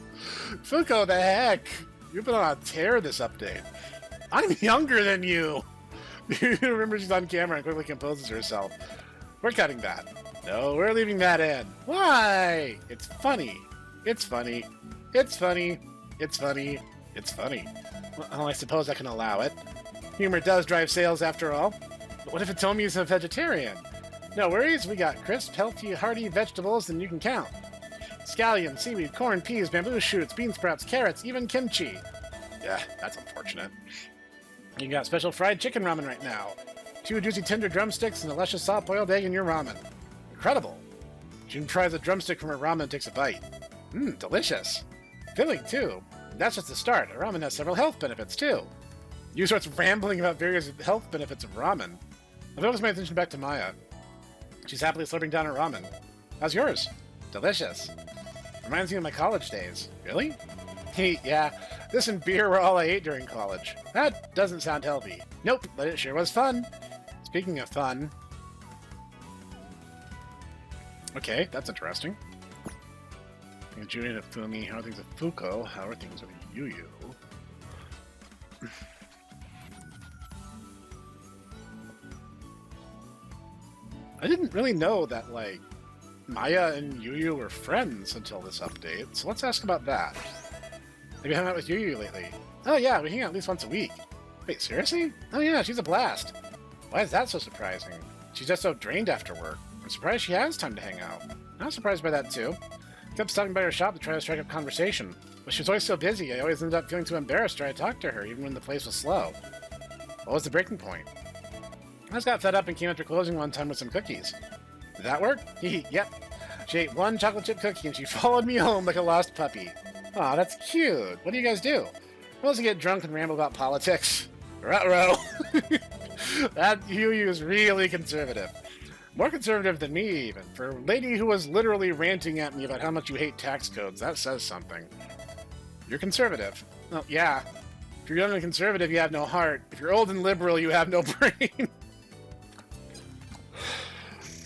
[SPEAKER 1] the heck? You've been on a tear this update. I'm younger than you. Remember she's on camera and quickly composes herself. We're cutting that. No, we're leaving that in. Why? It's funny. It's funny. It's funny. It's funny. It's funny. Well, I suppose I can allow it. Humor does drive sales after all. But what if Itomi is a vegetarian? No worries, we got crisp, healthy, hearty vegetables and you can count. scallions, seaweed, corn, peas, bamboo shoots, bean sprouts, carrots, even kimchi. Yeah, that's unfortunate. You got special fried chicken ramen right now. 2 juicy tender drumsticks and a luscious soft-boiled egg in your ramen. Incredible. June tries a drumstick from her ramen and takes a bite. Mmm, delicious. Filling, too. That's just the start. Ramen has several health benefits, too. You starts rambling about various health benefits of ramen. I focus my attention back to Maya. She's happily slurping down her ramen. How's yours? Delicious. Reminds me of my college days. Really? Yeah, this and beer were all I ate during college. That doesn't sound healthy. Nope, but it sure was fun. Speaking of fun... Okay, that's interesting. Junie to Fumi, how are things with Fuko? How are things with Yu? I didn't really know that, like, Maya and Yu were friends until this update, so let's ask about that. Have you hung out with Yu lately? Oh yeah, we hang out at least once a week. Wait, seriously? Oh yeah, she's a blast. Why is that so surprising? She's just so drained after work. I'm surprised she has time to hang out. I'm surprised by that too. I kept stopping by her shop to try to strike up conversation, but she was always so busy I always ended up feeling too embarrassed to try to talk to her, even when the place was slow. What was the breaking point? I just got fed up and came after closing one time with some cookies. Did that work? Yep. She ate 1 chocolate chip cookie and she followed me home like a lost puppy. Aw, that's cute. What do you guys do? Mostly get drunk and ramble about politics. Ruh-roh. That Yu is really conservative. More conservative than me, even. For a lady who was literally ranting at me about how much you hate tax codes, that says something. You're conservative. Well, yeah. If you're young and conservative, you have no heart. If you're old and liberal, you have no brain.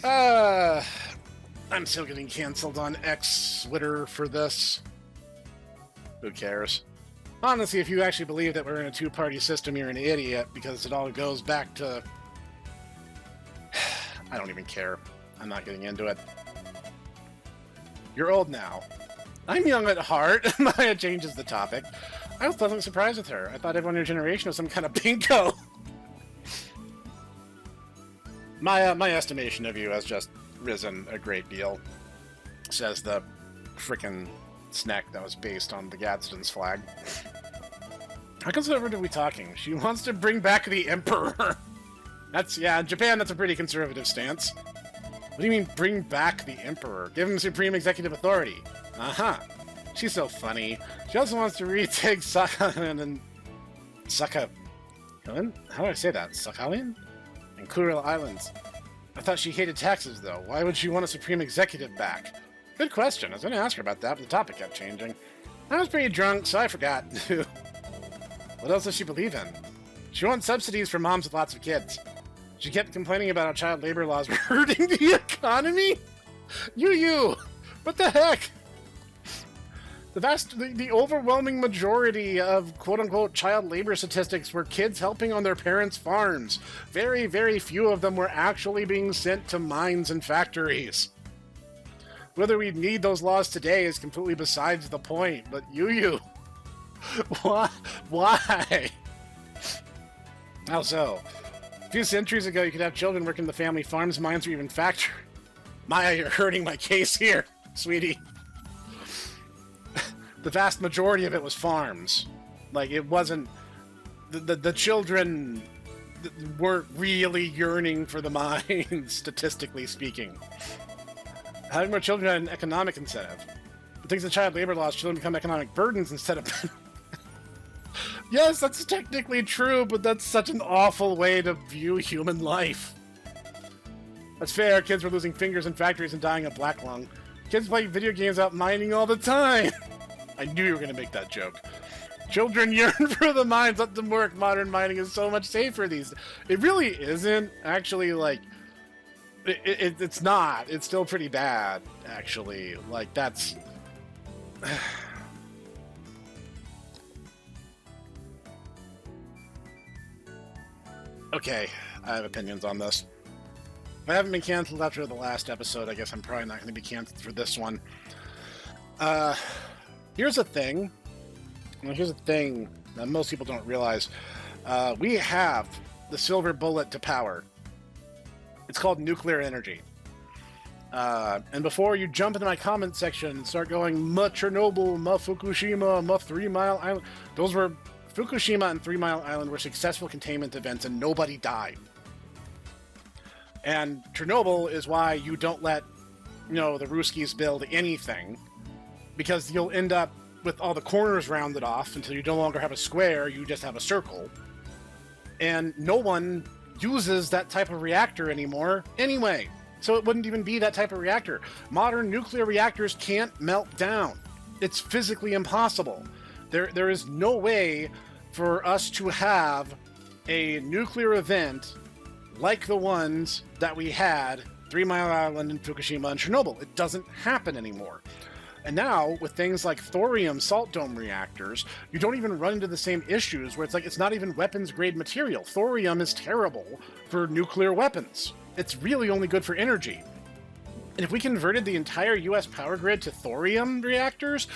[SPEAKER 1] I'm still getting canceled on X Twitter for this. Who cares? Honestly, if you actually believe that we're in a two-party system, you're an idiot, because it all goes back to... I don't even care. I'm not getting into it. You're old now. I'm young at heart. Maya changes the topic. I was pleasantly surprised with her. I thought everyone in your generation was some kind of pinko. My estimation of you has just risen a great deal, says the frickin' Snek that was based on the Gadsden's flag. How conservative are we talking? She wants to bring back the Emperor. Yeah, in Japan, that's a pretty conservative stance. What do you mean, bring back the Emperor? Give him supreme executive authority. Uh-huh. She's so funny. She also wants to retake Sakhalin and... Sakhalin? How do I say that? Sakhalin? And Kuril Islands. I thought she hated taxes, though. Why would she want a supreme executive back? Good question. I was going to ask her about that, but the topic kept changing. I was pretty drunk, so I forgot. What else does she believe in? She wants subsidies for moms with lots of kids. She kept complaining about how child labor laws were hurting the economy? Yu! What the heck? The overwhelming majority of quote-unquote child labor statistics were kids helping on their parents' farms. Very, very few of them were actually being sent to mines and factories. Whether we need those laws today is completely besides the point, but Yu. Why? How so? A few centuries ago, you could have children working the family farms, mines, or even factories. Maya, you're hurting my case here, sweetie. The vast majority of it was farms. Like, it wasn't... The children weren't really yearning for the mines, statistically speaking. Having more children had an economic incentive. Thanks to child labor laws, children become economic burdens instead of... Yes, that's technically true, but that's such an awful way to view human life. That's fair, kids were losing fingers in factories and dying of black lung. Kids play video games out mining all the time. I knew you were going to make that joke. Children yearn for the mines, let them work. Modern mining is so much safer these days. It really isn't, actually, like... It's not. It's still pretty bad, actually. Like, that's... Okay, I have opinions on this. If I haven't been canceled after the last episode, I guess I'm probably not going to be canceled for this one. Here's a thing. Here's a thing that most people don't realize. We have the silver bullet to power. It's called nuclear energy. And before you jump into my comment section and start going, ma Chernobyl, ma Fukushima, ma 3 Mile Island, those were Fukushima and 3 Mile Island were successful containment events and nobody died. And Chernobyl is why you don't let, the Ruskies build anything, because you'll end up with all the corners rounded off until you no longer have a square, you just have a circle. And no one uses that type of reactor anymore anyway. So it wouldn't even be that type of reactor. Modern nuclear reactors can't melt down. It's physically impossible. There is no way for us to have a nuclear event like the ones that we had 3 Mile Island and Fukushima and Chernobyl. It doesn't happen anymore. And now, with things like thorium salt dome reactors, you don't even run into the same issues where it's not even weapons-grade material. Thorium is terrible for nuclear weapons. It's really only good for energy. And if we converted the entire US power grid to thorium reactors,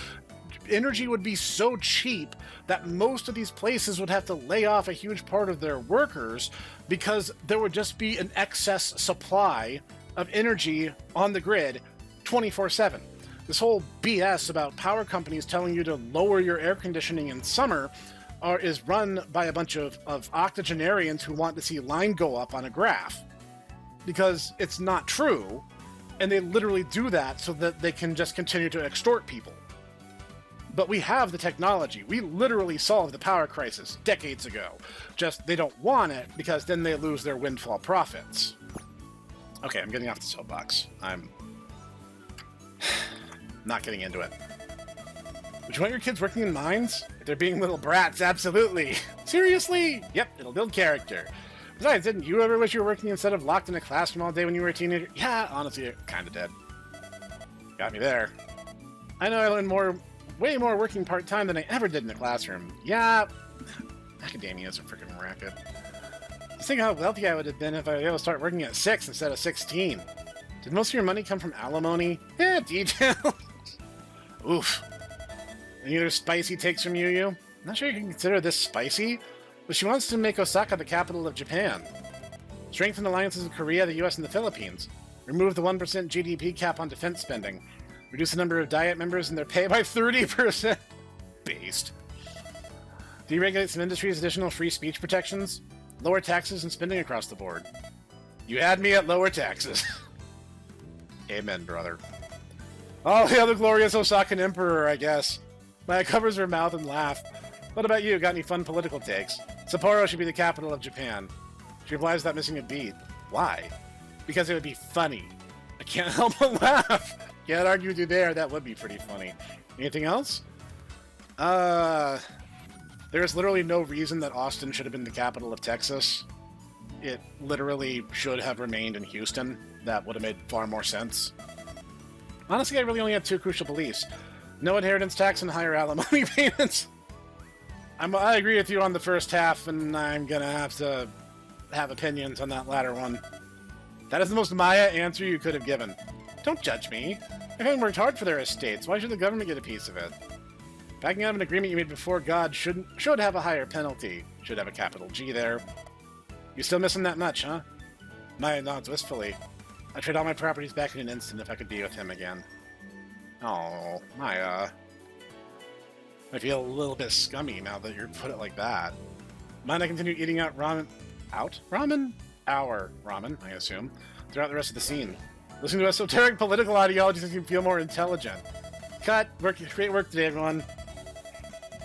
[SPEAKER 1] energy would be so cheap that most of these places would have to lay off a huge part of their workers because there would just be an excess supply of energy on the grid 24/7. This whole BS about power companies telling you to lower your air conditioning in summer is run by a bunch of octogenarians who want to see line go up on a graph. Because it's not true, and they literally do that so that they can just continue to extort people. But we have the technology. We literally solved the power crisis decades ago. Just they don't want it because then they lose their windfall profits. Okay, I'm getting off the soapbox. I'm not getting into it. Would you want your kids working in mines? If they're being little brats, absolutely. Seriously? Yep, it'll build character. Besides, didn't you ever wish you were working instead of locked in a classroom all day when you were a teenager? Yeah, honestly, it kind of did. Got me there. I know I learned way more working part-time than I ever did in the classroom. Yeah, academia is a freaking racket. Just think how wealthy I would have been if I was able to start working at 6 instead of 16. Did most of your money come from alimony? Yeah, details. Oof. Any other spicy takes from Yu? Not sure you can consider this spicy, but she wants to make Osaka the capital of Japan. Strengthen alliances with Korea, the US, and the Philippines. Remove the 1% GDP cap on defense spending. Reduce the number of Diet members and their pay by 30%. Based. Deregulate some industries' additional free speech protections. Lower taxes and spending across the board. You had me at lower taxes. Amen, brother. Oh, yeah, the glorious Osakan Emperor, I guess. Maya covers her mouth and laughs. What about you? Got any fun political takes? Sapporo should be the capital of Japan. She replies without missing a beat. Why? Because it would be funny. I can't help but laugh. Can't argue with you there. That would be pretty funny. Anything else? There is literally no reason that Austin should have been the capital of Texas. It literally should have remained in Houston. That would have made far more sense. Honestly, I really only have two crucial beliefs. No inheritance tax and higher alimony payments. I agree with you on the first half, and I'm gonna have to have opinions on that latter one. That is the most Maya answer you could have given. Don't judge me. Everyone worked hard for their estates. Why should the government get a piece of it? Backing out of an agreement you made before God should have a higher penalty. Should have a capital G there. You still miss him that much, huh? Maya nods wistfully. I'd trade all my properties back in an instant if I could be with him again. Oh, Maya. I feel a little bit scummy now that you put it like that. Mind I continue eating out ramen... Out? Ramen? Our ramen, I assume. Throughout the rest of the scene. Listening to esoteric political ideologies makes you feel more intelligent. Cut! Great work today, everyone.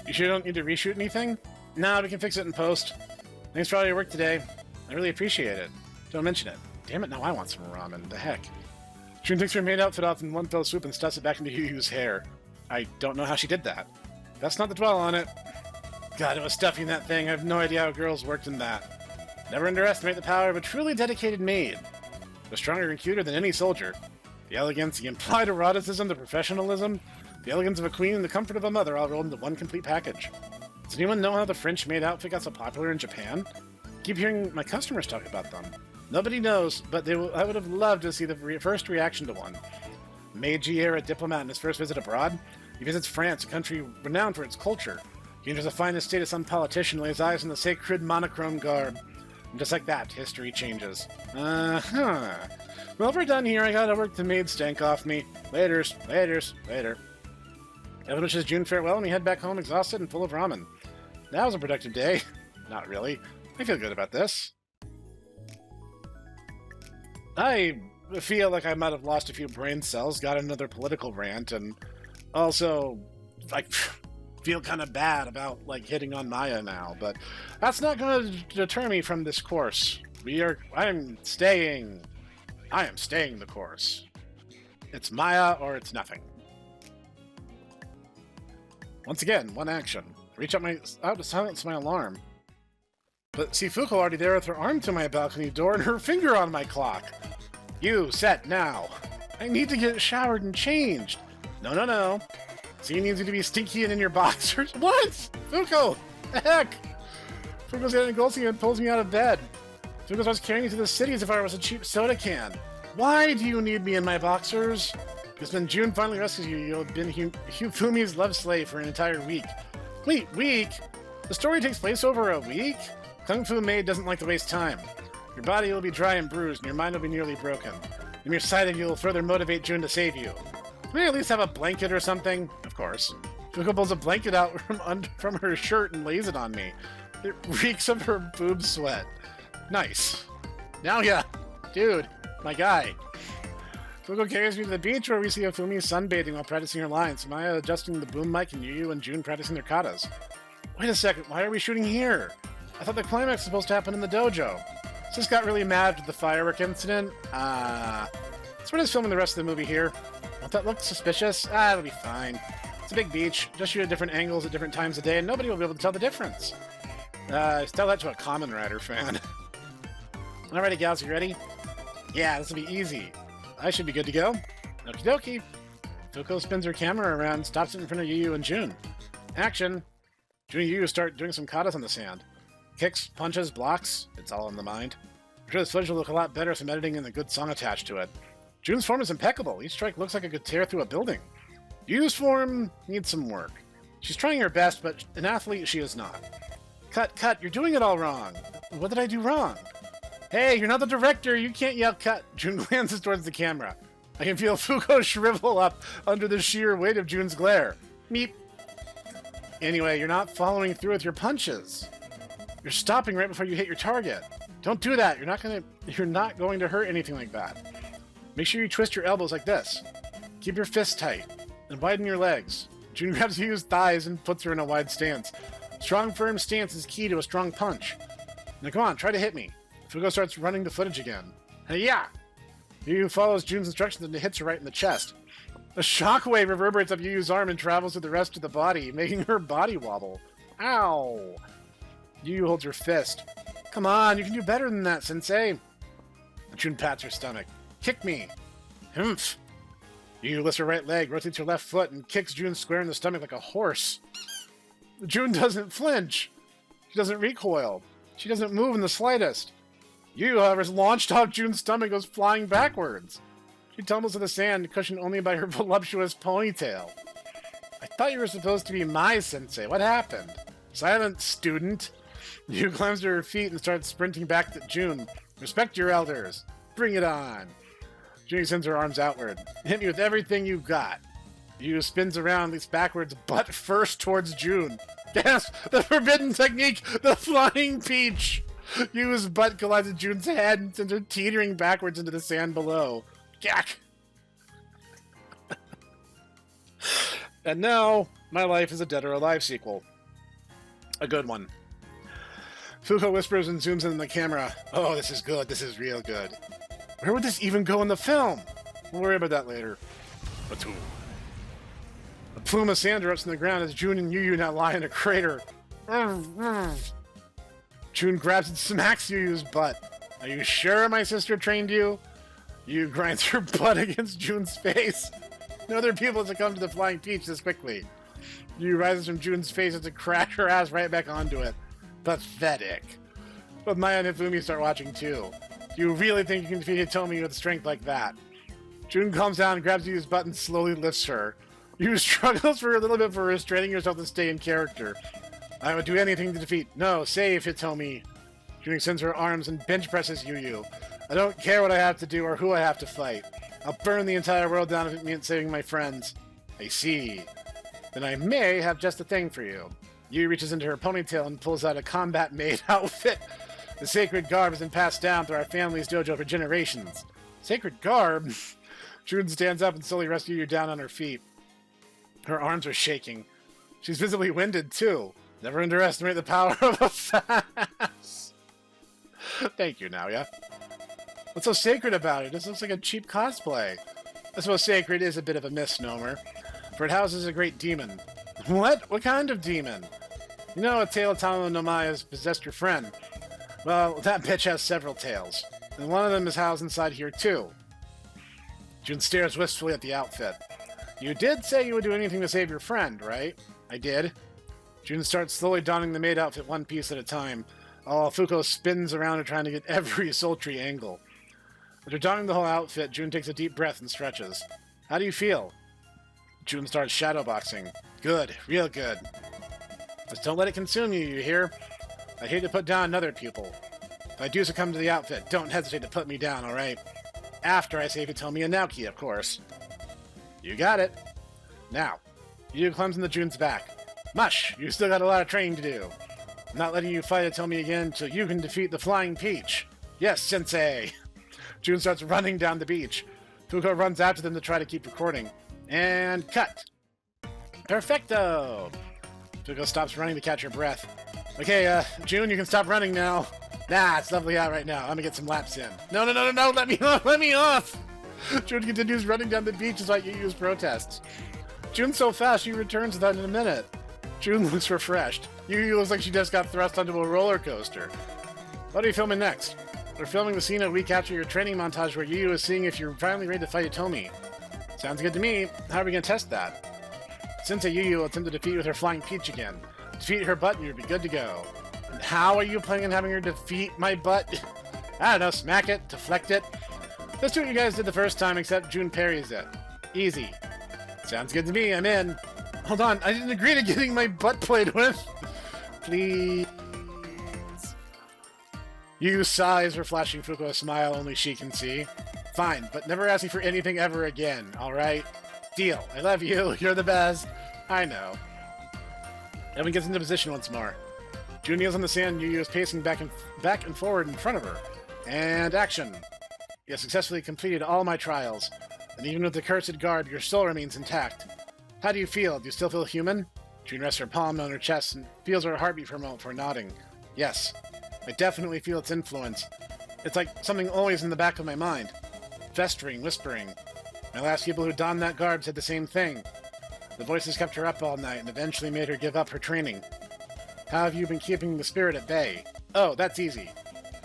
[SPEAKER 1] You sure you don't need to reshoot anything? Nah, we can fix it in post. Thanks for all your work today. I really appreciate it. Don't mention it. Damn it, now I want some ramen. The heck. Shun takes her main outfit off in one fell swoop and stuffs it back into Yu-Yu's hair. I don't know how she did that. That's not to dwell on it. God, it was stuffing that thing. I have no idea how girls worked in that. Never underestimate the power of a truly dedicated maid. They're stronger and cuter than any soldier. The elegance, the implied eroticism, the professionalism, the elegance of a queen, and the comfort of a mother all rolled into one complete package. Does anyone know how the French maid outfit got so popular in Japan? I keep hearing my customers talk about them. Nobody knows, but I would have loved to see the first reaction to one. Meiji-era diplomat in his first visit abroad. He visits France, a country renowned for its culture. He enters a fine estate of some politician and lays eyes on the sacred monochrome garb. And just like that, history changes. Uh-huh. Well, if we're done here, I gotta work the maid stank off me. Laters, laters, later. Evan wishes June farewell, and we head back home exhausted and full of ramen. That was a productive day. Not really. I feel good about this. I feel like I might have lost a few brain cells, got another political rant, and also, like, feel kind of bad about, like, hitting on Maya now, but that's not going to deter me from this course. I am staying the course. It's Maya or it's nothing. Once again, one action. Reach out to silence my alarm. But see Fuko already there with her arm to my balcony door and her finger on my clock. You, set now. I need to get showered and changed. No, no, no. So you need you to be stinky and in your boxers? What? Fuko! The heck? Fuko's getting ghosty and pulls me out of bed. Fuko starts carrying me to the city as if I was a cheap soda can. Why do you need me in my boxers? Because when June finally rescues you, you'll have been Fumi's love slave for an entire week. Wait, week? The story takes place over a week? Kung Fu Maid doesn't like to waste time. Your body will be dry and bruised, and your mind will be nearly broken. The mere sight of you will further motivate June to save you. Can I at least have a blanket or something? Of course. Fuko pulls a blanket out from her shirt and lays it on me. It reeks of her boob sweat. Nice. Now yeah, dude, my guy. Fuko carries me to the beach where we see Afumi sunbathing while practicing her lines, Maya adjusting the boom mic, and Yu and June practicing their katas. Wait a second, why are we shooting here? I thought the climax was supposed to happen in the dojo. Just got really mad with the firework incident. So we're just filming the rest of the movie here. Won't that look suspicious? It'll be fine. It's a big beach. Just shoot at different angles at different times of day, and nobody will be able to tell the difference. Tell that to a Kamen Rider fan. Alrighty, gals, you ready? Yeah, this will be easy. I should be good to go. Okie dokie. Fuko spins her camera around, stops it in front of Yu and June. Action. June and Yu start doing some katas on the sand. Kicks, punches, blocks. It's all in the mind. I'm sure this footage will look a lot better with some editing and a good song attached to it. June's form is impeccable. Each strike looks like it could tear through a building. Yu's form needs some work. She's trying her best, but an athlete she is not. Cut, you're doing it all wrong. What did I do wrong? Hey, you're not the director. You can't yell cut. June glances towards the camera. I can feel Fuko shrivel up under the sheer weight of June's glare. Meep. Anyway, you're not following through with your punches. You're stopping right before you hit your target. Don't do that. You're not going to hurt anything like that. Make sure you twist your elbows like this. Keep your fists tight and widen your legs. June grabs Yu's thighs and puts her in a wide stance. Strong, firm stance is key to a strong punch. Now come on, try to hit me. Fuko starts running the footage again. Hey-ya! Yu follows June's instructions and hits her right in the chest. A shockwave reverberates up Yu's arm and travels to the rest of the body, making her body wobble. Ow! Yu holds her fist. Come on, you can do better than that, Sensei. June pats her stomach. Kick me. Humph. Yu lifts her right leg, rotates her left foot, and kicks June square in the stomach like a horse. June doesn't flinch. She doesn't recoil. She doesn't move in the slightest. Yu, however, is launched off June's stomach and goes flying backwards. She tumbles to the sand, cushioned only by her voluptuous ponytail. I thought you were supposed to be my sensei. What happened? Silence, student. Yu climbs to her feet and starts sprinting back to June. Respect your elders. Bring it on. June sends her arms outward. Hit me with everything you've got. Yu spins around, leaps backwards, butt first towards June. Gasp! The forbidden technique! The flying peach! Yu's butt collides with June's head and sends her teetering backwards into the sand below. Gack! And now, my life is a Dead or Alive sequel. A good one. Fuko whispers and zooms in on the camera. Oh, this is good. This is real good. Where would this even go in the film? We'll worry about that later. Batuu. A plume of sand erupts in the ground as June and Yu now lie in a crater. June grabs and smacks Yu's butt. Are you sure my sister trained you? Yu grinds her butt against June's face. No other people succumb to the flying peach this quickly. Yu rises from June's face as to crash her ass right back onto it. Pathetic. But Maya and Hifumi start watching too. Do you really think you can defeat Hitomi with strength like that? June calms down and grabs Yu's butt and slowly lifts her. Yu struggles for a little bit for restraining herself to stay in character. I would do anything to defeat. No, save Hitomi. June extends her arms and bench presses Yu. I don't care what I have to do or who I have to fight. I'll burn the entire world down if it means saving my friends. I see. Then I may have just the thing for you. Yu reaches into her ponytail and pulls out a combat-made outfit. The sacred garb has been passed down through our family's dojo for generations. Sacred garb? June stands up and slowly rescues you down on her feet. Her arms are shaking. She's visibly winded, too. Never underestimate the power of a fast. Thank you, Naoya. What's so sacred about it? This looks like a cheap cosplay. I suppose sacred is a bit of a misnomer, for it houses a great demon. What? What kind of demon? You know, a tail Tamo no Mai has possessed your friend. Well, that bitch has several tails, and one of them is housed inside here, too. June stares wistfully at the outfit. You did say you would do anything to save your friend, right? I did. June starts slowly donning the maid outfit one piece at a time. Oh, Fuko spins around her trying to get every sultry angle. After donning the whole outfit, June takes a deep breath and stretches. How do you feel? June starts shadowboxing. Good, real good. Just don't let it consume you, you hear? I hate to put down another pupil. If I do succumb to the outfit, don't hesitate to put me down, alright? After I save Hitomi and Naoki, of course. You got it. Now, you climbs into June's back. Mush, you still got a lot of training to do. I'm not letting you fight Hitomi again until you can defeat the Flying Peach. Yes, Sensei! June starts running down the beach. Fuko runs after them to try to keep recording. And cut! Perfecto! Fuko stops running to catch her breath. Okay, June, you can stop running now. Nah, it's lovely out right now. I'm gonna get some laps in. No, let me off, let me off! June continues running down the beach despite Yu's protests. June's so fast, she returns without in a minute. June looks refreshed. Yu looks like she just got thrust onto a roller coaster. What are you filming next? We're filming the scene a week after your training montage where Yu is seeing if you're finally ready to fight Hitomi. Sounds good to me. How are we gonna test that? Sensei Yu will attempt to defeat with her Flying Peach again. Defeat her butt and you'll be good to go. And how are you planning on having her defeat my butt? I don't know, smack it, deflect it. Just do what you guys did the first time, except June parries it. Easy. Sounds good to me, I'm in. Hold on, I didn't agree to getting my butt played with. Please. Yu sighs for flashing Fuko a smile only she can see. Fine, but never ask me for anything ever again, alright? Deal. I love you, you're the best. I know. Evan gets into position once more. June kneels on the sand, Yu is pacing back and forward in front of her. And action. You have successfully completed all my trials, and even with the cursed garb, your soul remains intact. How do you feel? Do you still feel human? June rests her palm on her chest and feels her heartbeat for a moment before nodding. Yes, I definitely feel its influence. It's like something always in the back of my mind. Festering, whispering. My last people who donned that garb said the same thing. The voices kept her up all night and eventually made her give up her training. How have you been keeping the spirit at bay? Oh, that's easy.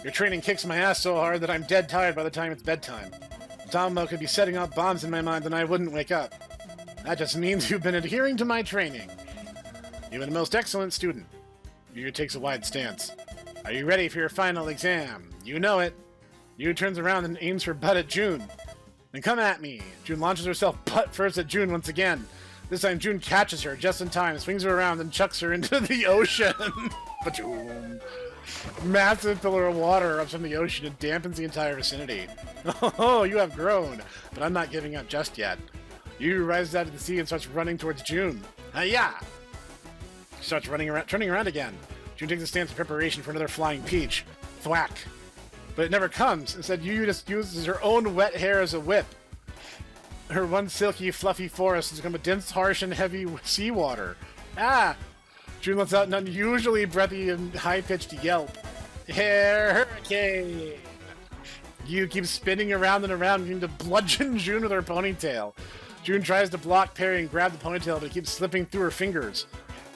[SPEAKER 1] Your training kicks my ass so hard that I'm dead tired by the time it's bedtime. Tommo could be setting off bombs in my mind and I wouldn't wake up. That just means you've been adhering to my training. You've been a most excellent student. Yu takes a wide stance. Are you ready for your final exam? You know it. Yu turns around and aims her butt at June. Then come at me. June launches herself butt first at June once again. This time June catches her just in time, swings her around, and chucks her into the ocean. Ba-doom. Massive pillar of water erupts from the ocean and dampens the entire vicinity. Oh, you have grown, but I'm not giving up just yet. Yu rises out of the sea and starts running towards June. Hi-ya! She starts turning around again. June takes a stance in preparation for another Flying Peach. Thwack. But it never comes. Instead, Yu just uses her own wet hair as a whip. Her once silky, fluffy forest has become a dense, harsh, and heavy seawater. Ah! June lets out an unusually breathy and high-pitched yelp. Hair hurricane! Yu keeps spinning around and around, beginning to bludgeon June with her ponytail. June tries to block, parry, and grab the ponytail, but it keeps slipping through her fingers.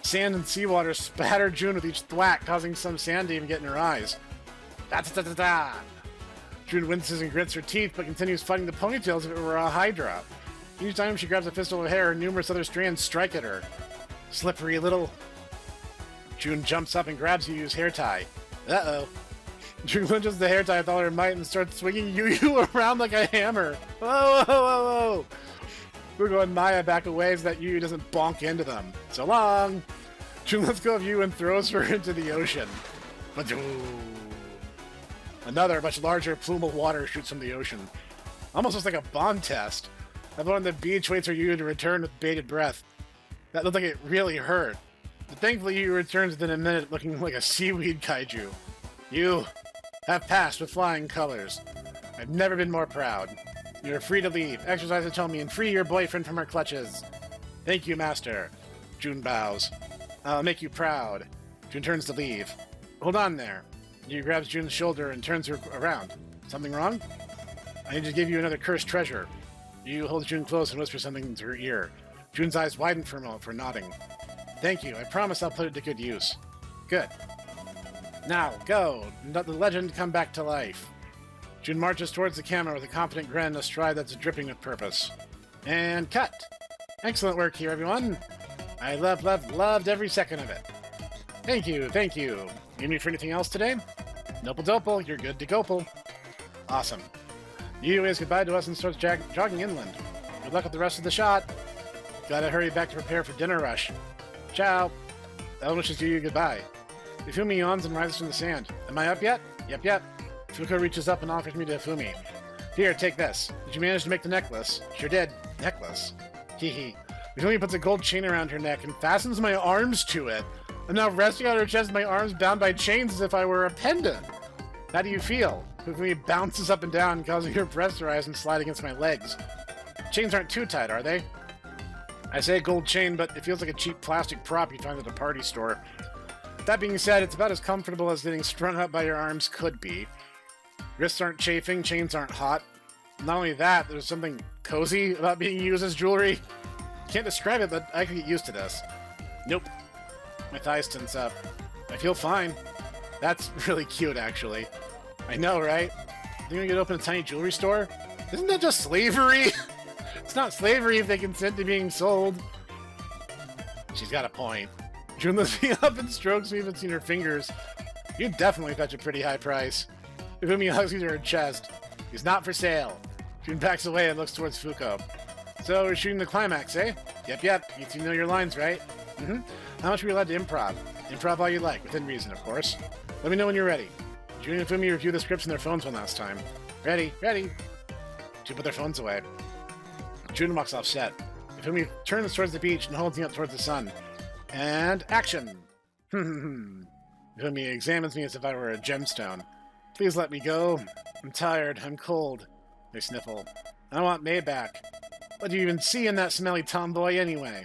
[SPEAKER 1] Sand and seawater spatter June with each thwack, causing some sand to even get in her eyes. Da-da-da-da-da! June winces and grits her teeth, but continues fighting the ponytail as if it were a hydra. Each time she grabs a fistful of hair, numerous other strands strike at her. Slippery little... June jumps up and grabs Yu's hair tie. Uh-oh. June clenches the hair tie with all her might and starts swinging Yu around like a hammer. Whoa, whoa, whoa, whoa! Fuko and Maya back away so that Yu doesn't bonk into them. So long! June lets go of Yu and throws her into the ocean. Ba-doom. Another, much larger plume of water shoots from the ocean. Almost looks like a bomb test. Everyone on the beach waits for you to return with bated breath. That looked like it really hurt. But thankfully you returns within a minute looking like a seaweed kaiju. You have passed with flying colors. I've never been more proud. You're free to leave, exercise autonomy, and free your boyfriend from her clutches. Thank you, Master. June bows. I'll make you proud. June turns to leave. Hold on there. He grabs June's shoulder and turns her around. Something wrong? I need to give you another cursed treasure. You hold June close and whisper something into her ear. June's eyes widen for a moment for nodding. Thank you. I promise I'll put it to good use. Good. Now, go. And let the legend come back to life. June marches towards the camera with a confident grin and a stride that's dripping with purpose. And cut. Excellent work here, everyone. I loved every second of it. Thank you, thank you. Need me for anything else today? Nopal dopal, you're good to gopal. Awesome. You waves goodbye to us and starts jogging inland. Good luck with the rest of the shot. Gotta hurry back to prepare for dinner rush. Ciao. Ellen wishes you goodbye. Ifumi yawns and rises from the sand. Am I up yet? Yep. Fuko reaches up and offers me to Ifumi. Here, take this. Did you manage to make the necklace? Sure did. Necklace? Hee. Ifumi puts a gold chain around her neck and fastens my arms to it. I'm now resting on her chest, my arms bound by chains as if I were a pendant. How do you feel? Ifumi bounces up and down, causing her breath to rise and slide against my legs. Chains aren't too tight, are they? I say gold chain, but it feels like a cheap plastic prop you'd find at a party store. That being said, it's about as comfortable as getting strung up by your arms could be. Wrists aren't chafing, chains aren't hot. Not only that, there's something cozy about being used as jewelry. Can't describe it, but I could get used to this. Nope. My thighs tense up. I feel fine. That's really cute, actually. I know, right? Think we could open a tiny jewelry store? Isn't that just slavery? It's not slavery if they consent to being sold. She's got a point. June lifts me up and strokes me between her fingers. You definitely fetch a pretty high price. Ifumi hugs me to her chest. He's not for sale. June backs away and looks towards Fuko. So we're shooting the climax, eh? Yep. You know your lines, right? How much are we allowed to improv? Improv all you like, within reason, of course. Let me know when you're ready. June and Ifumi reviewed the scripts on their phones one last time. Ready. June put their phones away. June walks off set. Ifumi turns towards the beach and holds me up towards the sun. And action! Ifumi examines me as if I were a gemstone. Please let me go. I'm tired. I'm cold. I sniffle. I want May back. What do you even see in that smelly tomboy anyway?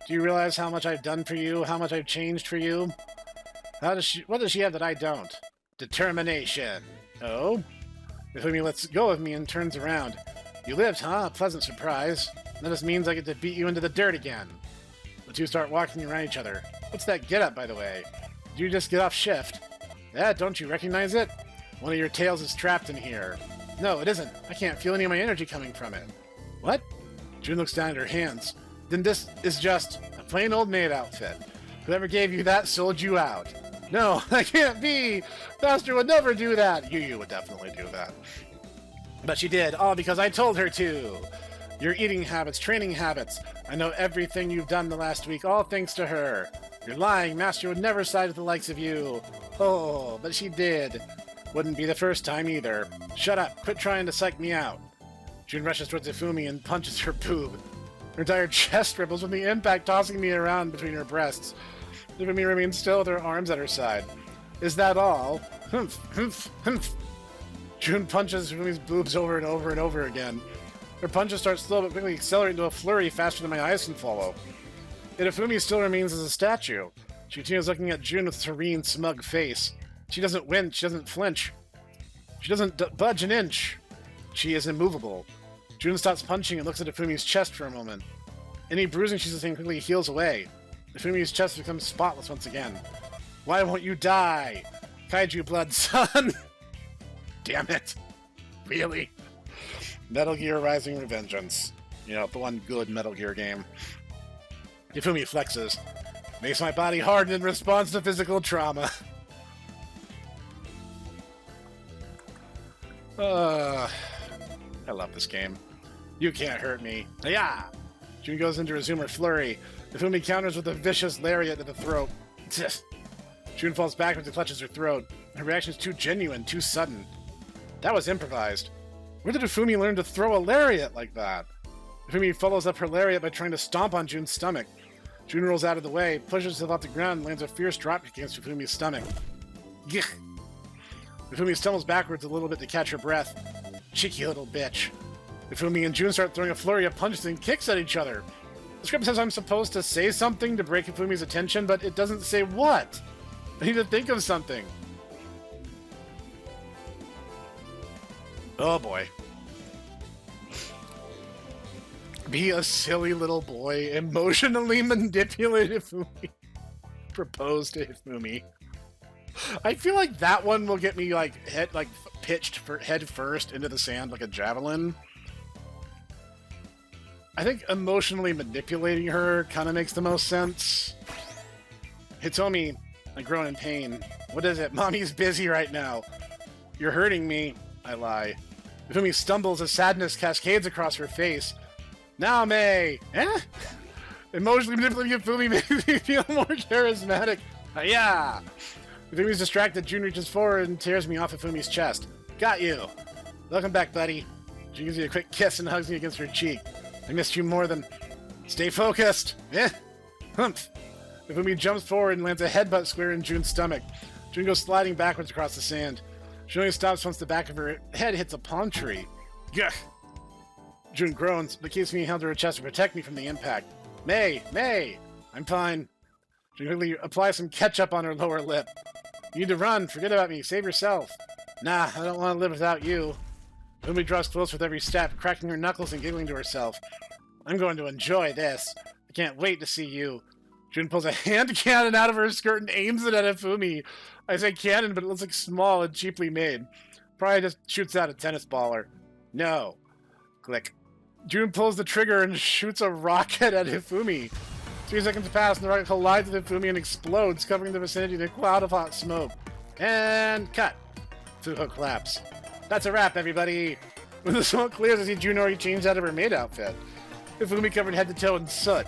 [SPEAKER 1] Do you realize how much I've done for you? How much I've changed for you? What does she have that I don't? Determination. Oh? Ifumi lets go of me and turns around. You lived, huh? A pleasant surprise. That just means I get to beat you into the dirt again. The two start walking around each other. What's that get-up, by the way? Did you just get off shift? Yeah, don't you recognize it? One of your tails is trapped in here. No, it isn't. I can't feel any of my energy coming from it. What? June looks down at her hands. Then this is just a plain old maid outfit. Whoever gave you that sold you out. No, that can't be! Master would never do that! You would definitely do that. But she did, all because I told her to. Your eating habits, training habits. I know everything you've done the last week, all thanks to her. You're lying. Master would never side with the likes of you. Oh, but she did. Wouldn't be the first time either. Shut up. Quit trying to psych me out. June rushes towards Ifumi and punches her boob. Her entire chest ripples with the impact tossing me around between her breasts. Ifumi remains still with her arms at her side. Is that all? Humph. June punches Ifumi's boobs over and over and over again. Her punches start slow but quickly accelerate into a flurry faster than my eyes can follow. Yet Ifumi still remains as a statue. She continues looking at June with a serene, smug face. She doesn't wince, she doesn't flinch. She doesn't budge an inch. She is immovable. June stops punching and looks at Ifumi's chest for a moment. Any bruising she's sustained quickly heals away. Ifumi's chest becomes spotless once again. Why won't you die? Kaiju blood, son! Damn it. Really? Metal Gear Rising Revengeance. You know, the one good Metal Gear game. Ifumi flexes. Makes my body harden in response to physical trauma. I love this game. You can't hurt me. Yeah! June goes into resume her flurry. Ifumi counters with a vicious lariat to the throat. June falls backwards and clutches her throat. Her reaction is too genuine, too sudden. That was improvised. Where did Ifumi learn to throw a lariat like that? Ifumi follows up her lariat by trying to stomp on Jun's stomach. Jun rolls out of the way, pushes herself off the ground, and lands a fierce drop against Ifumi's stomach. Gih! Ifumi stumbles backwards a little bit to catch her breath. Cheeky little bitch. Ifumi and Jun start throwing a flurry of punches and kicks at each other. The script says I'm supposed to say something to break Ifumi's attention, but it doesn't say what. I need to think of something. Oh boy. Be a silly little boy, emotionally manipulate Ifumi. Propose to Ifumi. I feel like that one will get me pitched head first into the sand like a javelin. I think emotionally manipulating her kind of makes the most sense. Hitomi, I groan in pain. What is it? Mommy's busy right now. You're hurting me. I lie. Ifumi stumbles as sadness cascades across her face. Now, May! Eh? Emotionally manipulating Ifumi makes me feel more charismatic. Yeah! Ifumi's distracted. Jun reaches forward and tears me off Ifumi's chest. Got you. Welcome back, buddy. Jun gives me a quick kiss and hugs me against her cheek. I missed you more than... Stay focused! Eh? Humph! Ifumi jumps forward and lands a headbutt square in Jun's stomach. Jun goes sliding backwards across the sand. She only stops once the back of her head hits a palm tree. Gah! Jun groans, but keeps me held to her chest to protect me from the impact. May! May! I'm fine. Jun quickly applies some ketchup on her lower lip. You need to run. Forget about me. Save yourself. Nah, I don't want to live without you. Ifumi draws close with every step, cracking her knuckles and giggling to herself. I'm going to enjoy this. I can't wait to see you. Jun pulls a hand cannon out of her skirt and aims it at Ifumi. I say cannon, but it looks like small and cheaply made. Probably just shoots out a tennis baller. No. Click. Jun pulls the trigger and shoots a rocket at Ifumi. 3 seconds pass and the rocket collides with Ifumi and explodes, covering the vicinity in a cloud of hot smoke. And cut. Fuko claps. That's a wrap, everybody. When the smoke clears, I see Jun already changed out of her maid outfit. Ifumi covered head to toe in soot.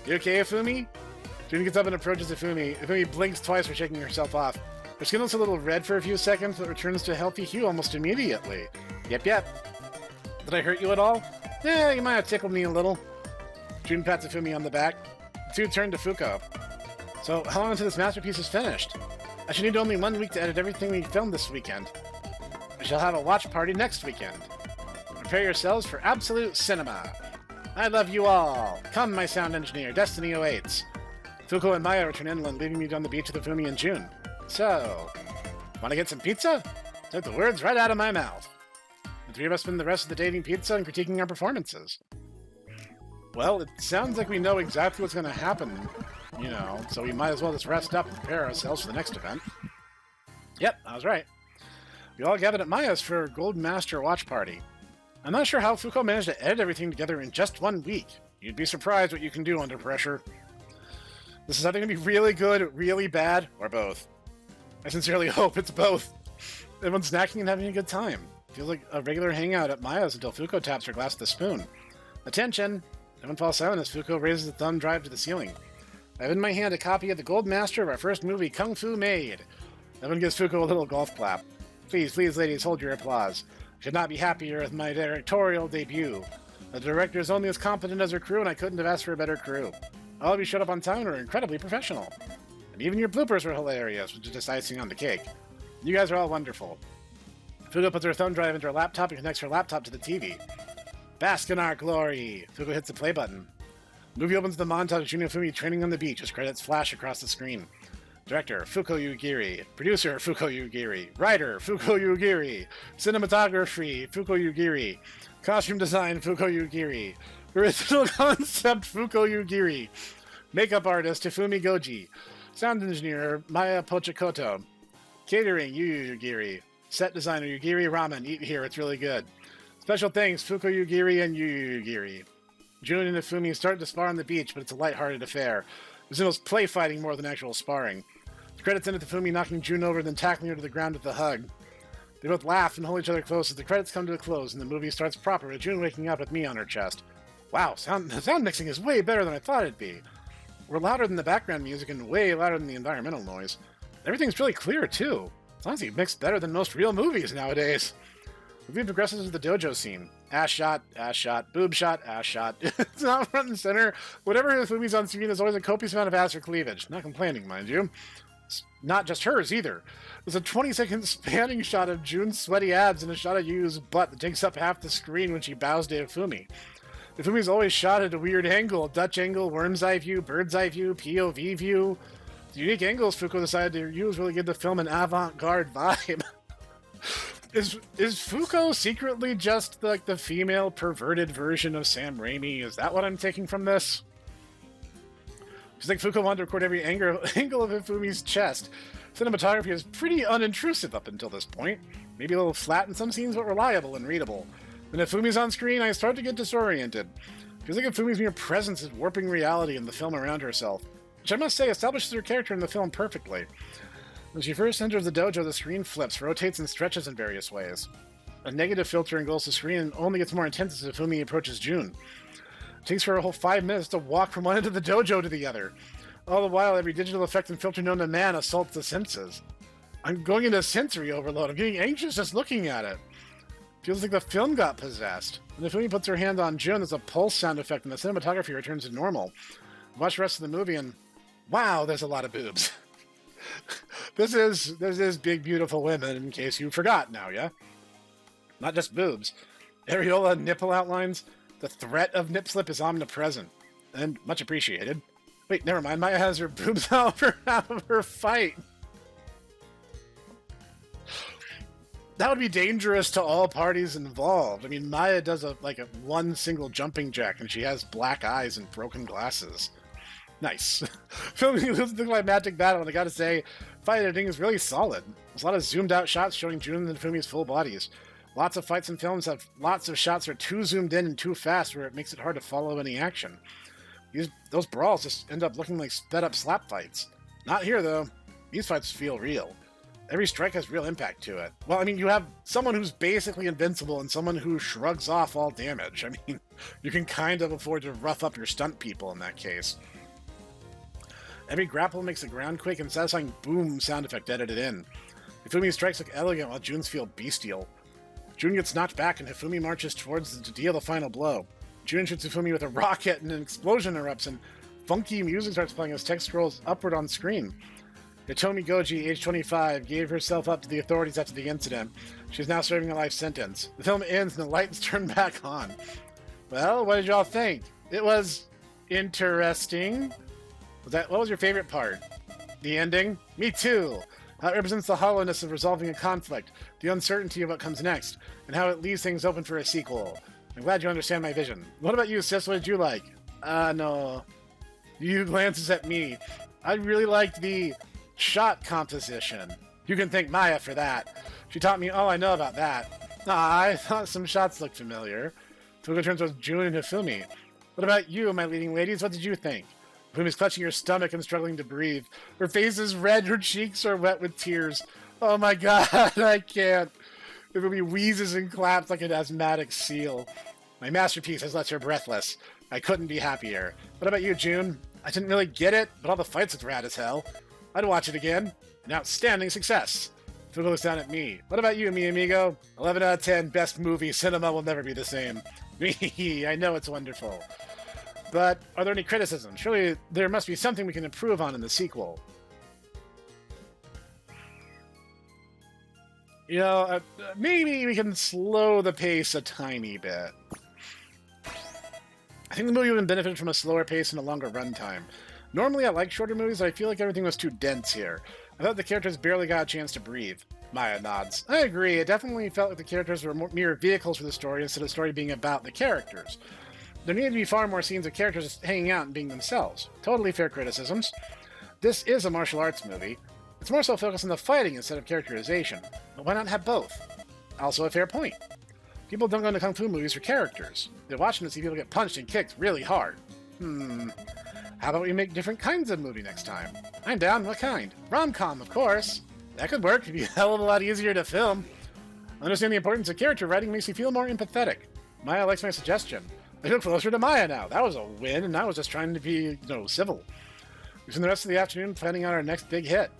[SPEAKER 1] You okay, Ifumi? Jun gets up and approaches Ifumi. Ifumi blinks twice for shaking herself off. Her skin looks a little red for a few seconds, but returns to a healthy hue almost immediately. Yep. Did I hurt you at all? Yeah, you might have tickled me a little. Jun pats Ifumi on the back. The two turn to Fuko. So, how long until this masterpiece is finished? I should need only 1 week to edit everything we filmed this weekend. We shall have a watch party next weekend. Prepare yourselves for absolute cinema. I love you all. Come, my sound engineer. Destiny awaits. Fuko and Maya return inland, leaving me on the beach with Ifumi and Jun. So, want to get some pizza? Took the words right out of my mouth. The three of us spend the rest of the day eating pizza and critiquing our performances. Well, it sounds like we know exactly what's going to happen, so we might as well just rest up and prepare ourselves for the next event. Yep, I was right. We all gathered at Maya's for a Gold Master watch party. I'm not sure how Fuko managed to edit everything together in just 1 week. You'd be surprised what you can do under pressure. This is either going to be really good, really bad, or both. I sincerely hope it's both. Everyone's snacking and having a good time. Feels like a regular hangout at Maya's until Fuko taps her glass with a spoon. Attention! Everyone falls silent as Fuko raises the thumb drive to the ceiling. I have in my hand a copy of the Gold Master of our first movie, Kung Fu Maid. Everyone gives Fuko a little golf clap. Please, ladies, hold your applause. I should not be happier with my directorial debut. The director is only as competent as her crew, and I couldn't have asked for a better crew. All of you showed up on time and were incredibly professional. And even your bloopers were hilarious, which is just icing on the cake. You guys are all wonderful. Fuko puts her thumb drive into her laptop and connects her laptop to the TV. Bask in our glory! Fuko hits the play button. The movie opens the montage of Jun and Ifumi training on the beach as credits flash across the screen. Director, Fuko Yugiri. Producer, Fuko Yugiri. Writer, Fuko Yugiri. Cinematography, Fuko Yugiri. Costume design, Fuko Yugiri. Original concept, Fuko Yugiri. Makeup artist, Ifumi Goji. Sound engineer, Maya Pochikoto. Catering, Yu Yugiri. Set designer, Yugiri Ramen. Eat here, it's really good. Special thanks, Fuko Yugiri and Yu Yugiri. Jun and Ifumi start to spar on the beach, but it's a lighthearted affair. There's almost play fighting more than actual sparring. The credits end with Ifumi knocking Jun over, then tackling her to the ground with a hug. They both laugh and hold each other close as the credits come to a close and the movie starts proper with Jun waking up with me on her chest. Wow, the sound mixing is way better than I thought it'd be. We're louder than the background music and way louder than the environmental noise. Everything's really clear, too. It's honestly mixed better than most real movies nowadays. movie progresses with the dojo scene. Ass shot, boob shot, ass shot. It's not front and center. Whatever the movie's on screen, there's always a copious amount of ass or cleavage. Not complaining, mind you. It's not just hers either. There's a 20-second spanning shot of June's sweaty abs and a shot of Yu's butt that takes up half the screen when she bows to Ifumi. Ifumi's always shot at a weird angle. Dutch angle, worm's eye view, bird's eye view, POV view. The unique angles Fuko decided to use really give the film an avant-garde vibe. Is Fuko secretly just like the female perverted version of Sam Raimi? Is that what I'm taking from this? It's like Fuko wanted to record every angle of Ifumi's chest. Cinematography is pretty unintrusive up until this point. Maybe a little flat in some scenes, but reliable and readable. When Ifumi's on screen, I start to get disoriented. Feels like Ifumi's mere presence is warping reality in the film around herself, which I must say establishes her character in the film perfectly. When she first enters the dojo, the screen flips, rotates, and stretches in various ways. A negative filter engulfs the screen and only gets more intense as Ifumi approaches June. It takes her a whole 5 minutes to walk from one end of the dojo to the other. All the while, every digital effect and filter known to man assaults the senses. I'm going into sensory overload. I'm getting anxious just looking at it. Feels like the film got possessed. When Ifumi puts her hand on June, there's a pulse sound effect and the cinematography returns to normal. Watch the rest of the movie and wow, there's a lot of boobs. This is big, beautiful women, in case you forgot now, yeah? Not just boobs. Areola nipple outlines. The threat of nip slip is omnipresent. And much appreciated. Wait, never mind. Maya has her boobs out for half of her fight. That would be dangerous to all parties involved. I mean, Maya does a one single jumping jack, and she has black eyes and broken glasses. Nice. Filming the climactic battle, and I gotta say, fight editing is really solid. There's a lot of zoomed out shots showing June and Fumi's full bodies. Lots of fights and films have lots of shots that are too zoomed in and too fast where it makes it hard to follow any action. Those brawls just end up looking like sped up slap fights. Not here though. These fights feel real. Every strike has real impact to it. Well, I mean, you have someone who's basically invincible and someone who shrugs off all damage. I mean, you can kind of afford to rough up your stunt people in that case. Every grapple makes a ground quake and satisfying boom sound effect edited in. Hifumi's strikes look elegant while June's feel bestial. June gets knocked back and Hifumi marches towards to deal the final blow. June shoots Hifumi with a rocket and an explosion erupts and funky music starts playing as text scrolls upward on screen. Hitomi Goji, age 25, gave herself up to the authorities after the incident. She is now serving a life sentence. The film ends and the lights turn back on. Well, what did y'all think? It was interesting. What was your favorite part? The ending? Me too! How it represents the hollowness of resolving a conflict, the uncertainty of what comes next, and how it leaves things open for a sequel. I'm glad you understand my vision. What about you, sis? What did you like? No. You glances at me. I really liked the shot composition. You can thank Maya for that. She taught me all I know about that. I thought some shots looked familiar. Fuko turns with June and Hifumi. What about you, my leading ladies? What did you think? Hifumi's clutching her stomach and struggling to breathe. Her face is red, her cheeks are wet with tears. Oh my god, I can't. Hifumi wheezes and claps like an asthmatic seal. My masterpiece has left her breathless. I couldn't be happier. What about you, June? I didn't really get it, but all the fights looked rad as hell. I'd watch it again. An outstanding success. Fuko looks down at me. What about you, mi amigo? 11 out of 10, best movie. Cinema will never be the same. I know it's wonderful. But are there any criticisms? Surely there must be something we can improve on in the sequel. You know, maybe we can slow the pace a tiny bit. I think the movie would have benefited from a slower pace and a longer runtime. Normally I like shorter movies, but I feel like everything was too dense here. I thought the characters barely got a chance to breathe. Maya nods. I agree, it definitely felt like the characters were mere vehicles for the story instead of the story being about the characters. There needed to be far more scenes of characters just hanging out and being themselves. Totally fair criticisms. This is a martial arts movie. It's more so focused on the fighting instead of characterization. But why not have both? Also a fair point. People don't go into kung fu movies for characters. They're watching to see people get punched and kicked really hard. How about we make different kinds of movie next time? I'm down. What kind? Rom-com, of course. That could work. It'd be a hell of a lot easier to film. Understanding the importance of character writing makes me feel more empathetic. Maya likes my suggestion. I feel closer to Maya now. That was a win, and I was just trying to be, civil. We spend the rest of the afternoon planning out our next big hit.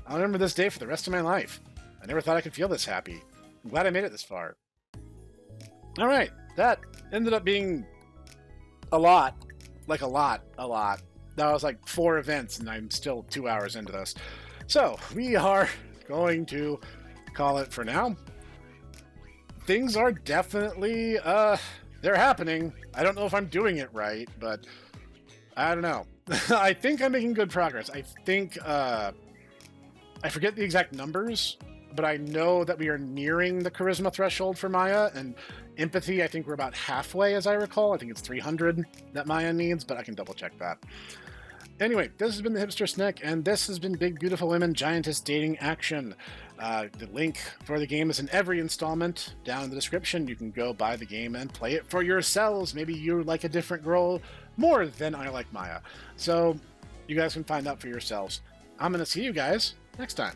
[SPEAKER 1] I'll remember this day for the rest of my life. I never thought I could feel this happy. I'm glad I made it this far. All right, that ended up being a lot. Like a lot. That was like 4 events, and I'm still 2 hours into this. So, we are going to call it for now. Things are definitely, they're happening. I don't know if I'm doing it right, but I don't know. I think I'm making good progress. I think, I forget the exact numbers, but I know that we are nearing the charisma threshold for Maya, and empathy, I think we're about halfway, as I recall. I think it's 300 that Maya needs, but I can double check that. Anyway, this has been the Hipster Snek, and this has been Big Beautiful Women Giantess Dating Action. The link for the game is in every installment down in the description. You can go buy the game and play it for yourselves. Maybe you like a different girl more than I like Maya. So you guys can find out for yourselves. I'm going to see you guys next time.